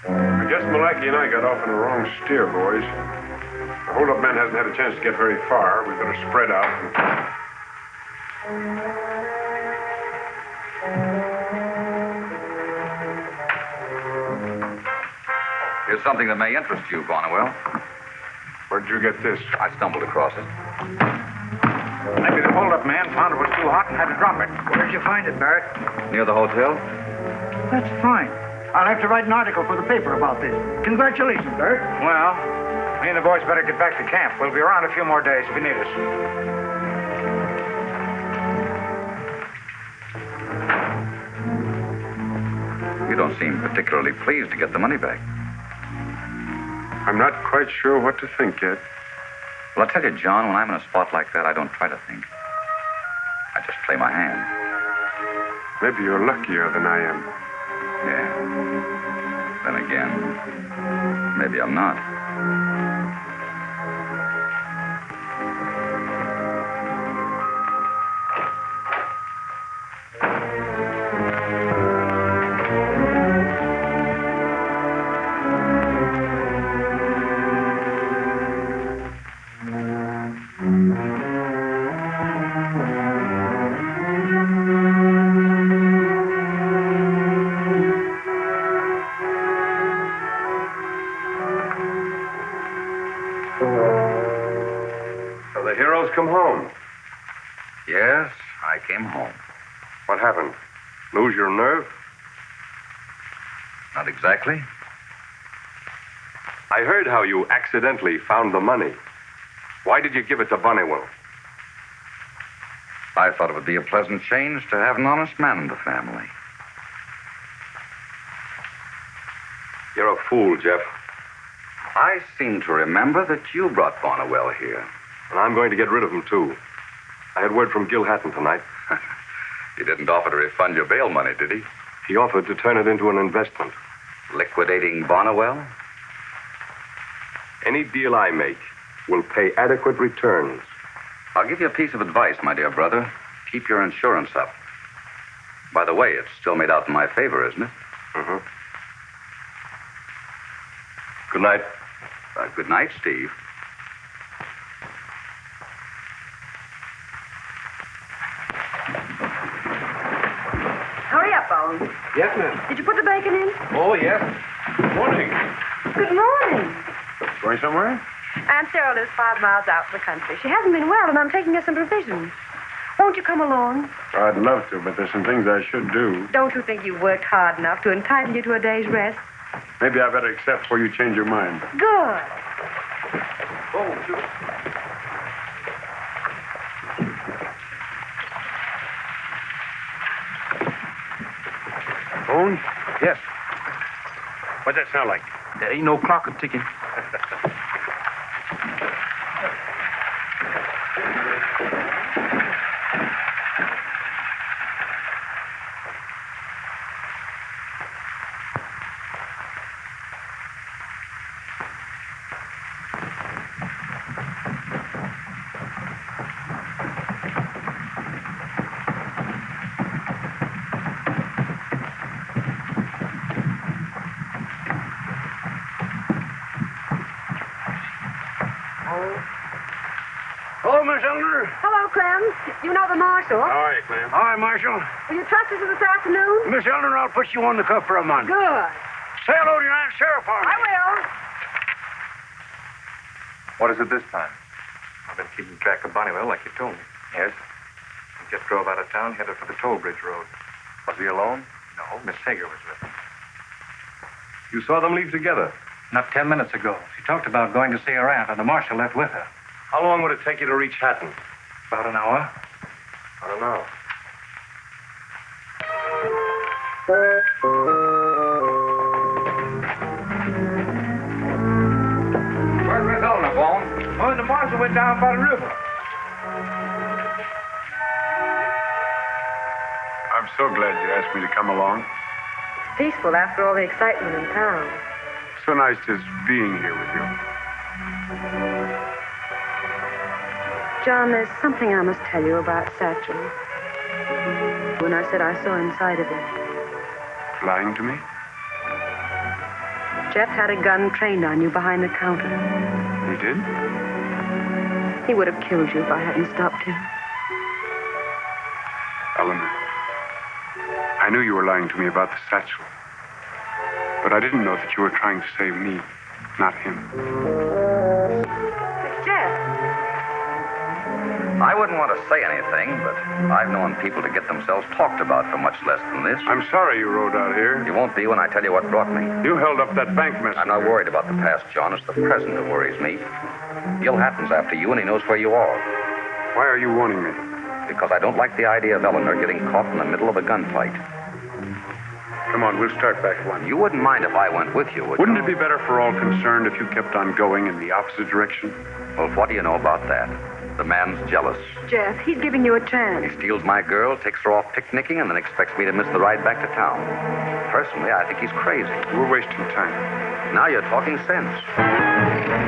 I guess Malachi and I got off on the wrong steer, boys. The holdup man hasn't had a chance to get very far. We better spread out. Here's something that may interest you, Bonnewell. Where'd you get this? I stumbled across it. Maybe the holdup man found it was too hot and had to drop it. Where'd you find it, Barrett? Near the hotel? That's fine. I'll have to write an article for the paper about this. Congratulations, Barrett. Well, me and the boys better get back to camp. We'll be around a few more days if you need us. don't seem particularly pleased to get the money back. I'm not quite sure what to think yet. Well, I tell you, John, when I'm in a spot like that, I don't try to think. I just play my hand. Maybe you're luckier than I am. Yeah. Then again, maybe I'm not. So the heroes come home. Yes, I came home. What happened? Lose your nerve? Not exactly. I heard how you accidentally found the money. Why did you give it to Bonnewell? I thought it would be a pleasant change to have an honest man in the family. You're a fool, Jeff. I seem to remember that you brought Bonnewell here. And I'm going to get rid of him, too. I had word from Gil Hatton tonight. He didn't offer to refund your bail money, did he? He offered to turn it into an investment. Liquidating Bonnewell? Any deal I make will pay adequate returns. I'll give you a piece of advice, my dear brother. Keep your insurance up. By the way, it's still made out in my favor, isn't it? Mm-hmm. Good night. Good night, Steve. Hurry up, Bones. Yes, ma'am. Did you put the bacon in? Oh, yes. Morning. Good morning. Going somewhere? Aunt Sarah lives 5 miles out in the country. She hasn't been well, and I'm taking her some provisions. Won't you come along? I'd love to, but there's some things I should do. Don't you think you've worked hard enough to entitle you to a day's rest? Maybe I better accept before you change your mind. Good. Bones? Yes. What'd that sound like? There ain't no clock a ticking. Hello, Miss Eleanor. Hello, Clem. You know the marshal? All right, Clem. Hi, Marshal. Will you trust us this afternoon? Miss Eleanor, I'll put you on the cuff for a month. Good. Say hello to your Aunt Sarah for me. I will. What is it this time? I've been keeping track of Bonnewell like you told me. Yes. He just drove out of town, headed for the toll bridge road. Was he alone? No, Miss Hager was with him. You saw them leave together. Not 10 minutes ago. She talked about going to see her aunt, and the marshal left with her. How long would it take you to reach Hatton? About an hour. I don't know. Where's Miss Eleanor, Bone? Oh, the marshal went down by the river. I'm so glad you asked me to come along. Peaceful after all the excitement in town. So nice just being here with you. John, there's something I must tell you about Satchel. When I said I saw inside of him. Lying to me? Jeff had a gun trained on you behind the counter. He did? He would have killed you if I hadn't stopped him. Eleanor, I knew you were lying to me about the satchel. But I didn't know that you were trying to save me, not him. It's Jeff. I wouldn't want to say anything, but I've known people to get themselves talked about for much less than this. I'm sorry you rode out here. You won't be when I tell you what brought me. You held up that bank messenger. I'm not worried about the past, John. It's the present that worries me. Gil Hatton's after you, and he knows where you are. Why are you warning me? Because I don't like the idea of Eleanor getting caught in the middle of a gunfight. Come on, we'll start back one. You wouldn't mind if I went with you, would Wouldn't you? it be better for all concerned if you kept on going in the opposite direction? Well, what do you know about that? The man's jealous. Jeff, he's giving you a chance. He steals my girl, takes her off picnicking, and then expects me to miss the ride back to town. Personally, I think he's crazy. We're wasting time. Now you're talking sense.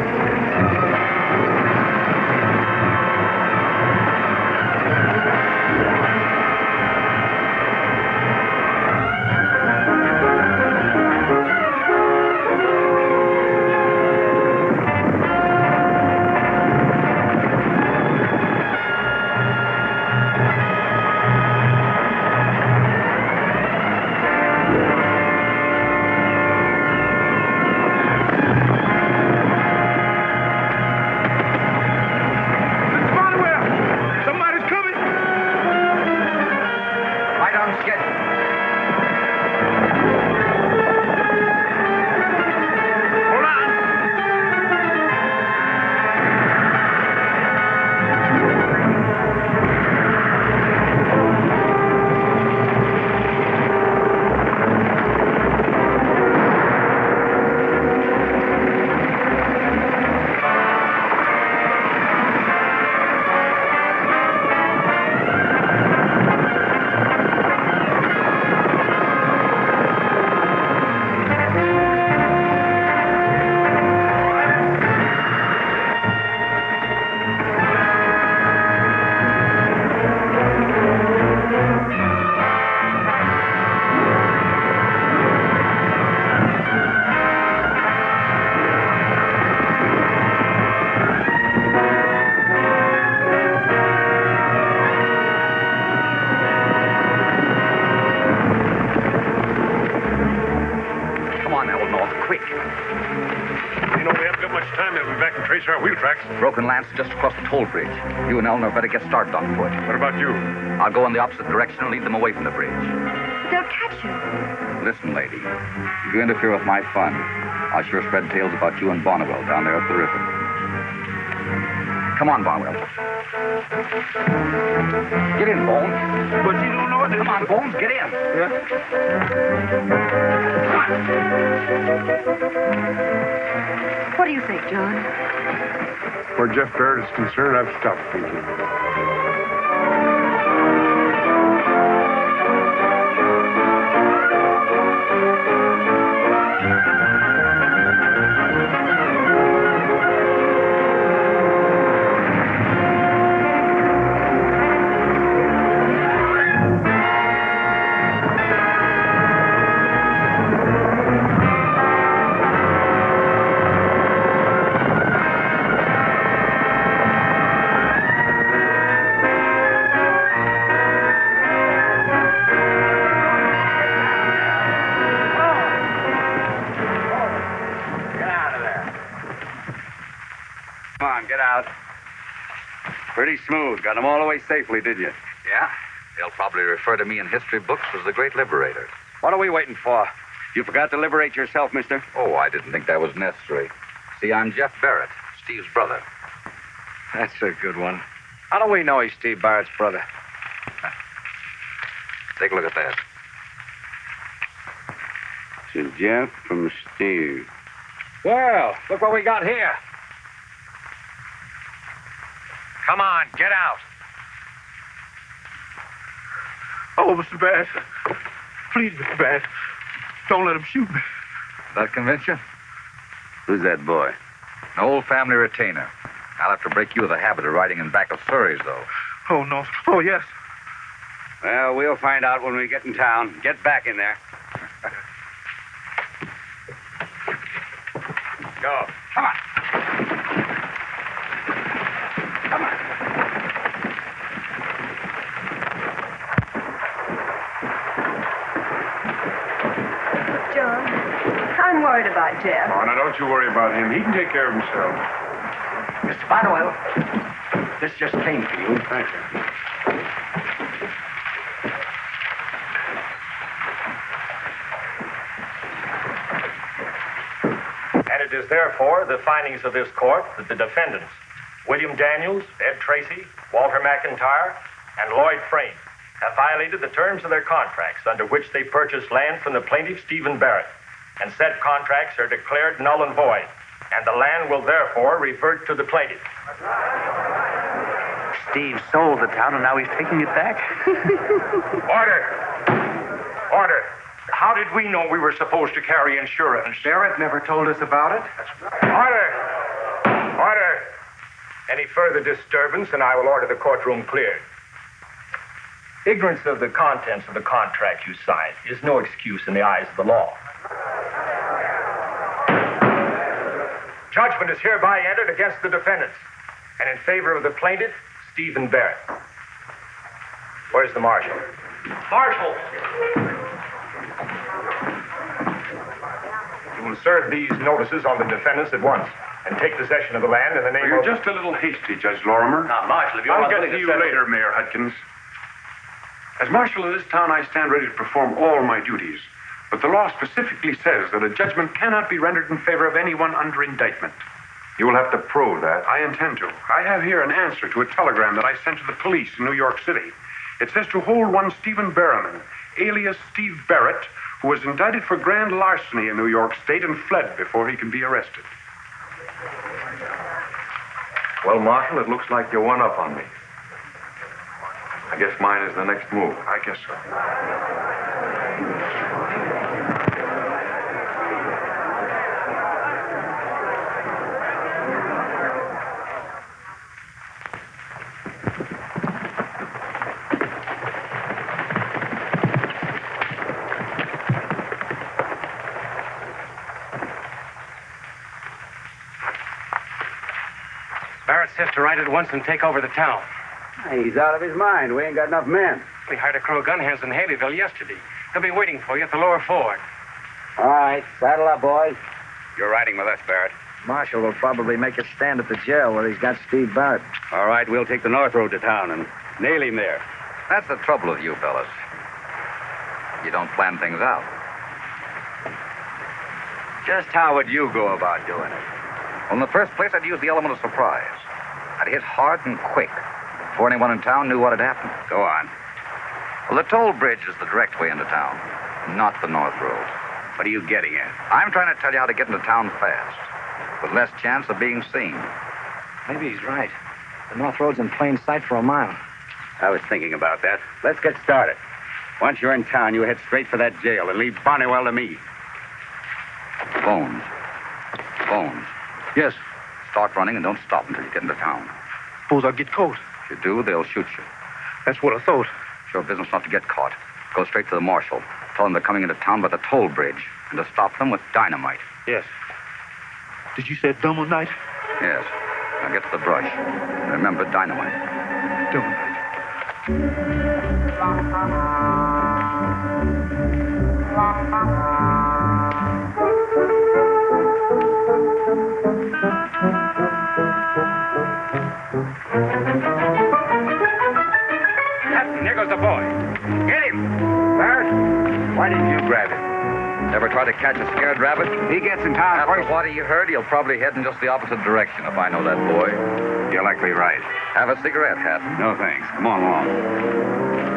Our wheel tracks. Broken Lance just across the toll bridge. You and Eleanor better get started on foot. What about you? I'll go in the opposite direction and lead them away from the bridge. They'll catch you. Listen, lady. If you interfere with my fun, I'll sure spread tales about you and Bonnewell down there at the river. Come on, Bonnewell. Get in, Bones. But you don't know what... Come on, Bones, get in. Yeah? What do you think, John? Where Jeff Barrett is concerned, I've stopped thinking. Pretty smooth. Got them all the way safely, did you? Yeah? They'll probably refer to me in history books as the great liberator. What are we waiting for? You forgot to liberate yourself, mister? Oh, I didn't think that was necessary. See, I'm Jeff Barrett, Steve's brother. That's a good one. How do we know he's Steve Barrett's brother? Take a look at that. To Jeff from Steve. Well, look what we got here. Come on, get out. Oh, Mr. Bass. Please, Mr. Bass. Don't let him shoot me. That convince you? Who's that boy? An old family retainer. I'll have to break you of the habit of riding in back of surreys, though. Oh, no. Oh, yes. Well, we'll find out when we get in town. Get back in there. Go. Come on. Come on. John, I'm worried about Jeff. Oh, now, don't you worry about him. He can take care of himself. Mr. Bonnewell, this just came for you. Thank you. And it is therefore the findings of this court that the defendants, William Daniels, Ed Tracy, Walter McIntyre, and Lloyd Frame, have violated the terms of their contracts under which they purchased land from the plaintiff, Stephen Barrett, and said contracts are declared null and void, and the land will therefore revert to the plaintiff. Steve sold the town, and now he's taking it back? Order! Order! How did we know we were supposed to carry insurance? Barrett never told us about it. Order! Order! Any further disturbance, and I will order the courtroom cleared. Ignorance of the contents of the contract you signed is no excuse in the eyes of the law. Judgment is hereby entered against the defendants and in favor of the plaintiff, Stephen Barrett. Where's the marshal? Marshal! You will serve these notices on the defendants at once and take possession of the land in the name You're of... just a little hasty, Judge Lorimer. Now, Marshal, if you're I'll not get willing to to you settle- later, Mayor Hudkins. As Marshal of this town, I stand ready to perform all my duties. But the law specifically says that a judgment cannot be rendered in favor of anyone under indictment. You will have to prove that. I intend to. I have here an answer to a telegram that I sent to the police in New York City. It says to hold one Stephen Berriman, alias Steve Barrett, who was indicted for grand larceny in New York State and fled before he can be arrested. Well, Marshal, it looks like you're one up on me. I guess mine is the next move. I guess so. Barrett says to ride at once and take over the town. He's out of his mind. We ain't got enough men. We hired a crew of gun hands in Haleyville yesterday. They'll be waiting for you at the lower ford. All right, saddle up, boys. You're riding with us, Barrett. Marshal will probably make a stand at the jail where he's got Steve Barrett. All right, we'll take the north road to town and nail him there. That's the trouble with you fellas. You don't plan things out. Just how would you go about doing it? Well, in the first place, I'd use the element of surprise. I'd hit hard and quick before anyone in town knew what had happened. Go on. Well, the toll bridge is the direct way into town, not the north road. What are you getting at? I'm trying to tell you how to get into town fast, with less chance of being seen. Maybe he's right. The north road's in plain sight for a mile. I was thinking about that. Let's get started. Once you're in town, you head straight for that jail and leave Barnywell to me. Phones. Phones. Yes. Start running and don't stop until you get into town. Suppose I'll get caught. If you do, they'll shoot you. That's what I thought. It's your business not to get caught. Go straight to the marshal. Tell them they're coming into town by the toll bridge and to stop them with dynamite. Yes. Did you say dumb night? Yes. Now get to the brush. Remember dynamite. Captain, there goes the boy. Get him! Barrett, why didn't you grab him? Ever try to catch a scared rabbit? He gets in town first. After what he heard, he'll probably head in just the opposite direction if I know that boy. You're likely right. Have a cigarette, Hat? No, thanks. Come on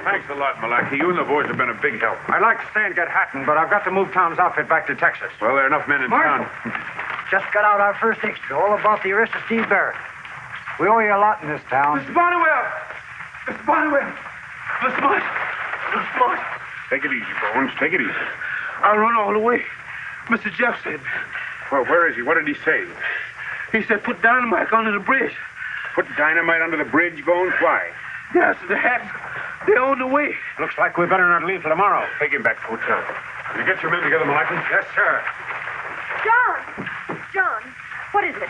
Thanks a lot, Malachi. You and the boys have been a big help. I'd like to stay and get Hatton, but I've got to move Tom's outfit back to Texas. Well, there are enough men in town. Just got out our first extra, all about the arrest of Steve Barrett. We owe you a lot in this town. Mr. Bonnewell! Mr. Bonnewell! Mr. Marsh! Mr. Marsh! Take it easy, Bones. Take it easy. I run all the way. Mr. Jeff said. Well, where is he? What did he say? He said put dynamite under the bridge. Put dynamite under the bridge, Bones? Why? Yes, the hats. They're on the way. Looks like we better not leave till tomorrow. Take him back to the hotel. You get your men together, Malachi? Yes, sir. John, what is it?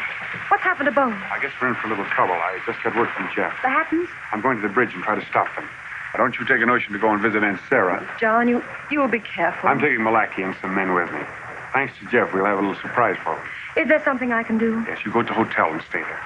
What's happened to Bones? I guess we're in for a little trouble. I just got word from Jeff. The Hattons? I'm going to the bridge and try to stop them. Now, don't you take a notion to go and visit Aunt Sarah. John, you will be careful. I'm taking Malachi and some men with me. Thanks to Jeff, we'll have a little surprise for them. Is there something I can do? Yes, you go to the hotel and stay there.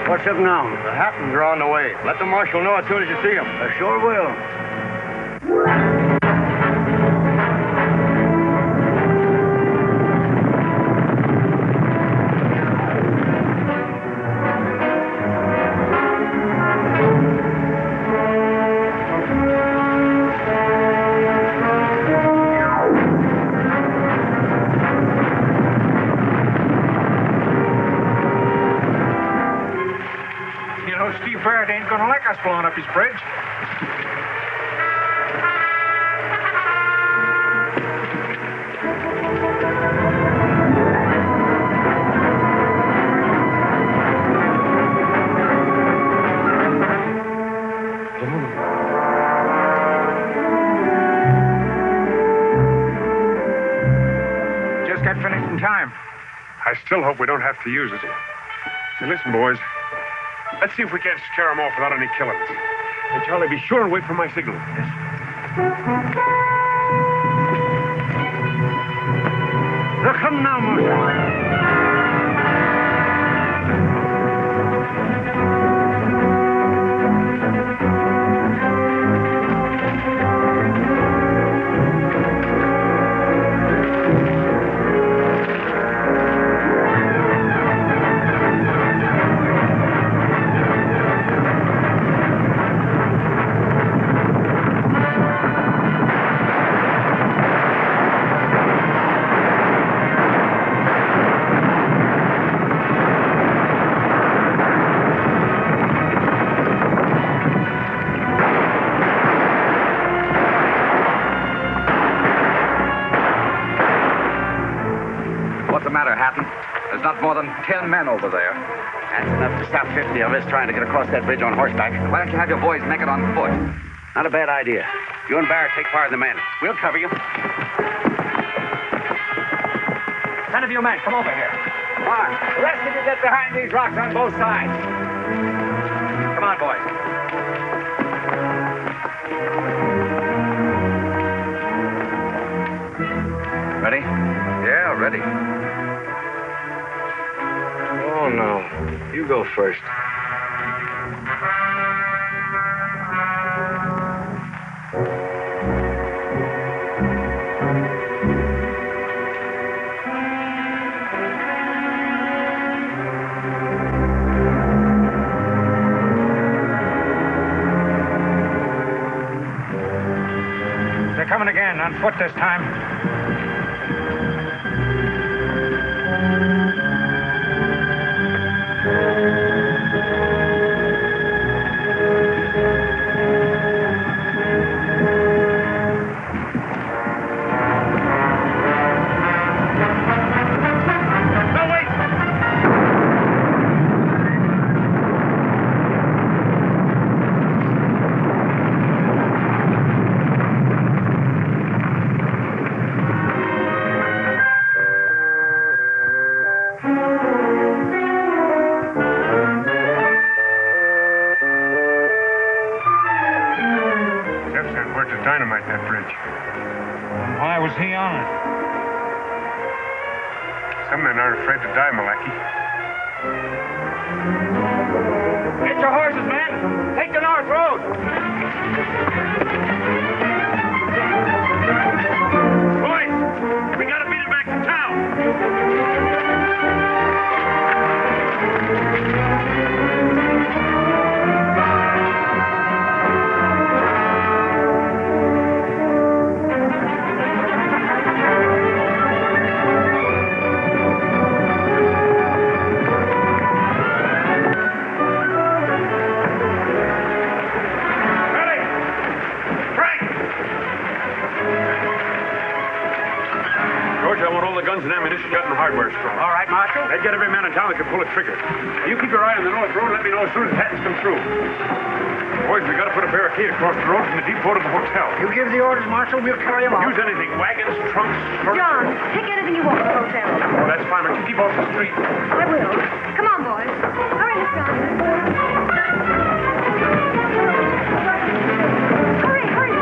What's up now? The Hattons are on the way. Let the marshal know as soon as you see him. I sure will. You know, Steve Barrett ain't gonna like us blowing up his bridge. Just got finished in time. I still hope we don't have to use it. Say, listen, boys. Let's see if we can't scare them off without any killings. Hey, Charlie, be sure and wait for my signal. Yes. They're coming now, Marshal. There's not more than 10 men over there. That's enough to stop 50 of us trying to get across that bridge on horseback. Why don't you have your boys make it on foot? Not a bad idea. You and Barrett take part of the men. We'll cover you. 10 of you men, come over here. Come on. The rest of you get behind these rocks on both sides. Come on, boys. Ready? Yeah, ready. Oh, no. You go first. foot this time. Dynamite that bridge. Why was he on it? Some men aren't afraid to die, Malachi. Get your horses, men! Take the North Road! Boys, we gotta beat it back to town. George, I want all the guns and ammunition got in the hardware store. All right, Marshal. I'd get every man in town that could pull a trigger. You keep your eye on the North Road and let me know as soon as Hattons come through. Boys, we gotta put a barricade across the road from the depot to the hotel. You give the orders, Marshal. We'll carry them out. Use anything. Wagons, trunks, short... John, take anything you want to the hotel. Oh, that's fine, but keep off the street. I will. Come on, boys. Hurry, Miss Johnson. Hurry, hurry.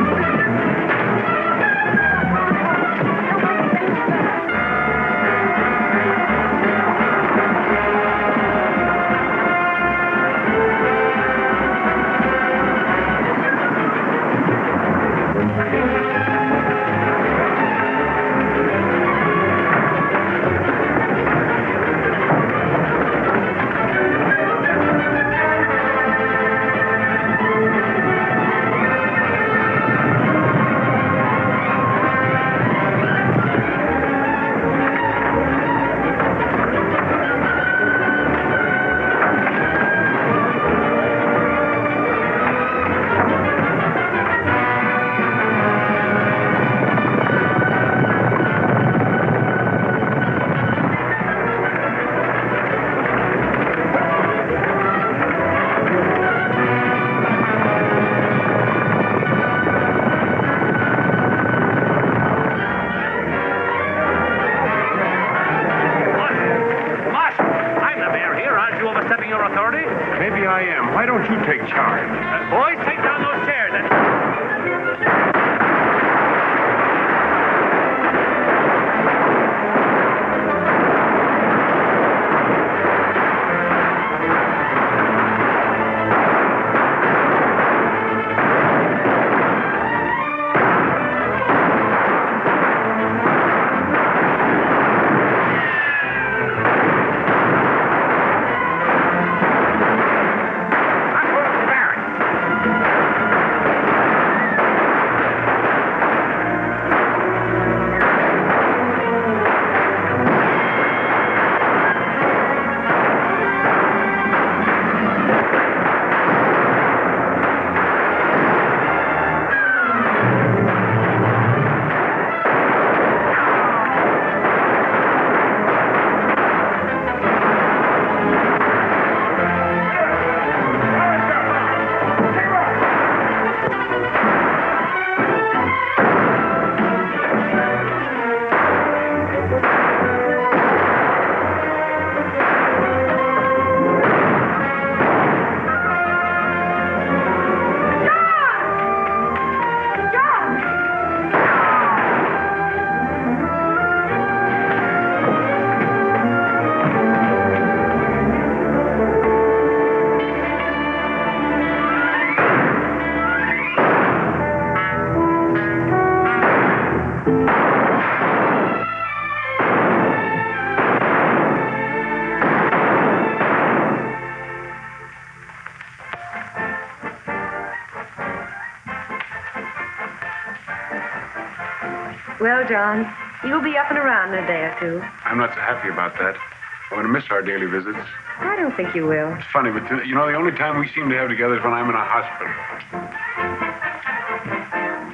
Well, John, you'll be up and around in a day or two. I'm not so happy about that. I'm going to miss our daily visits. I don't think you will. It's funny, but you know, the only time we seem to have together is when I'm in a hospital.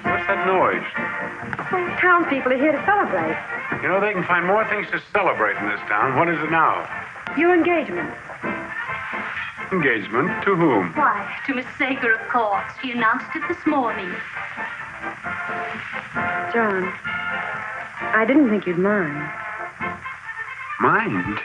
What's that noise? Well, town people are here to celebrate. You know, they can find more things to celebrate in this town. What is it now? Your engagement. Engagement? To whom? Why, to Miss Sager, of course. She announced it this morning. John, I didn't think you'd mind. Mind?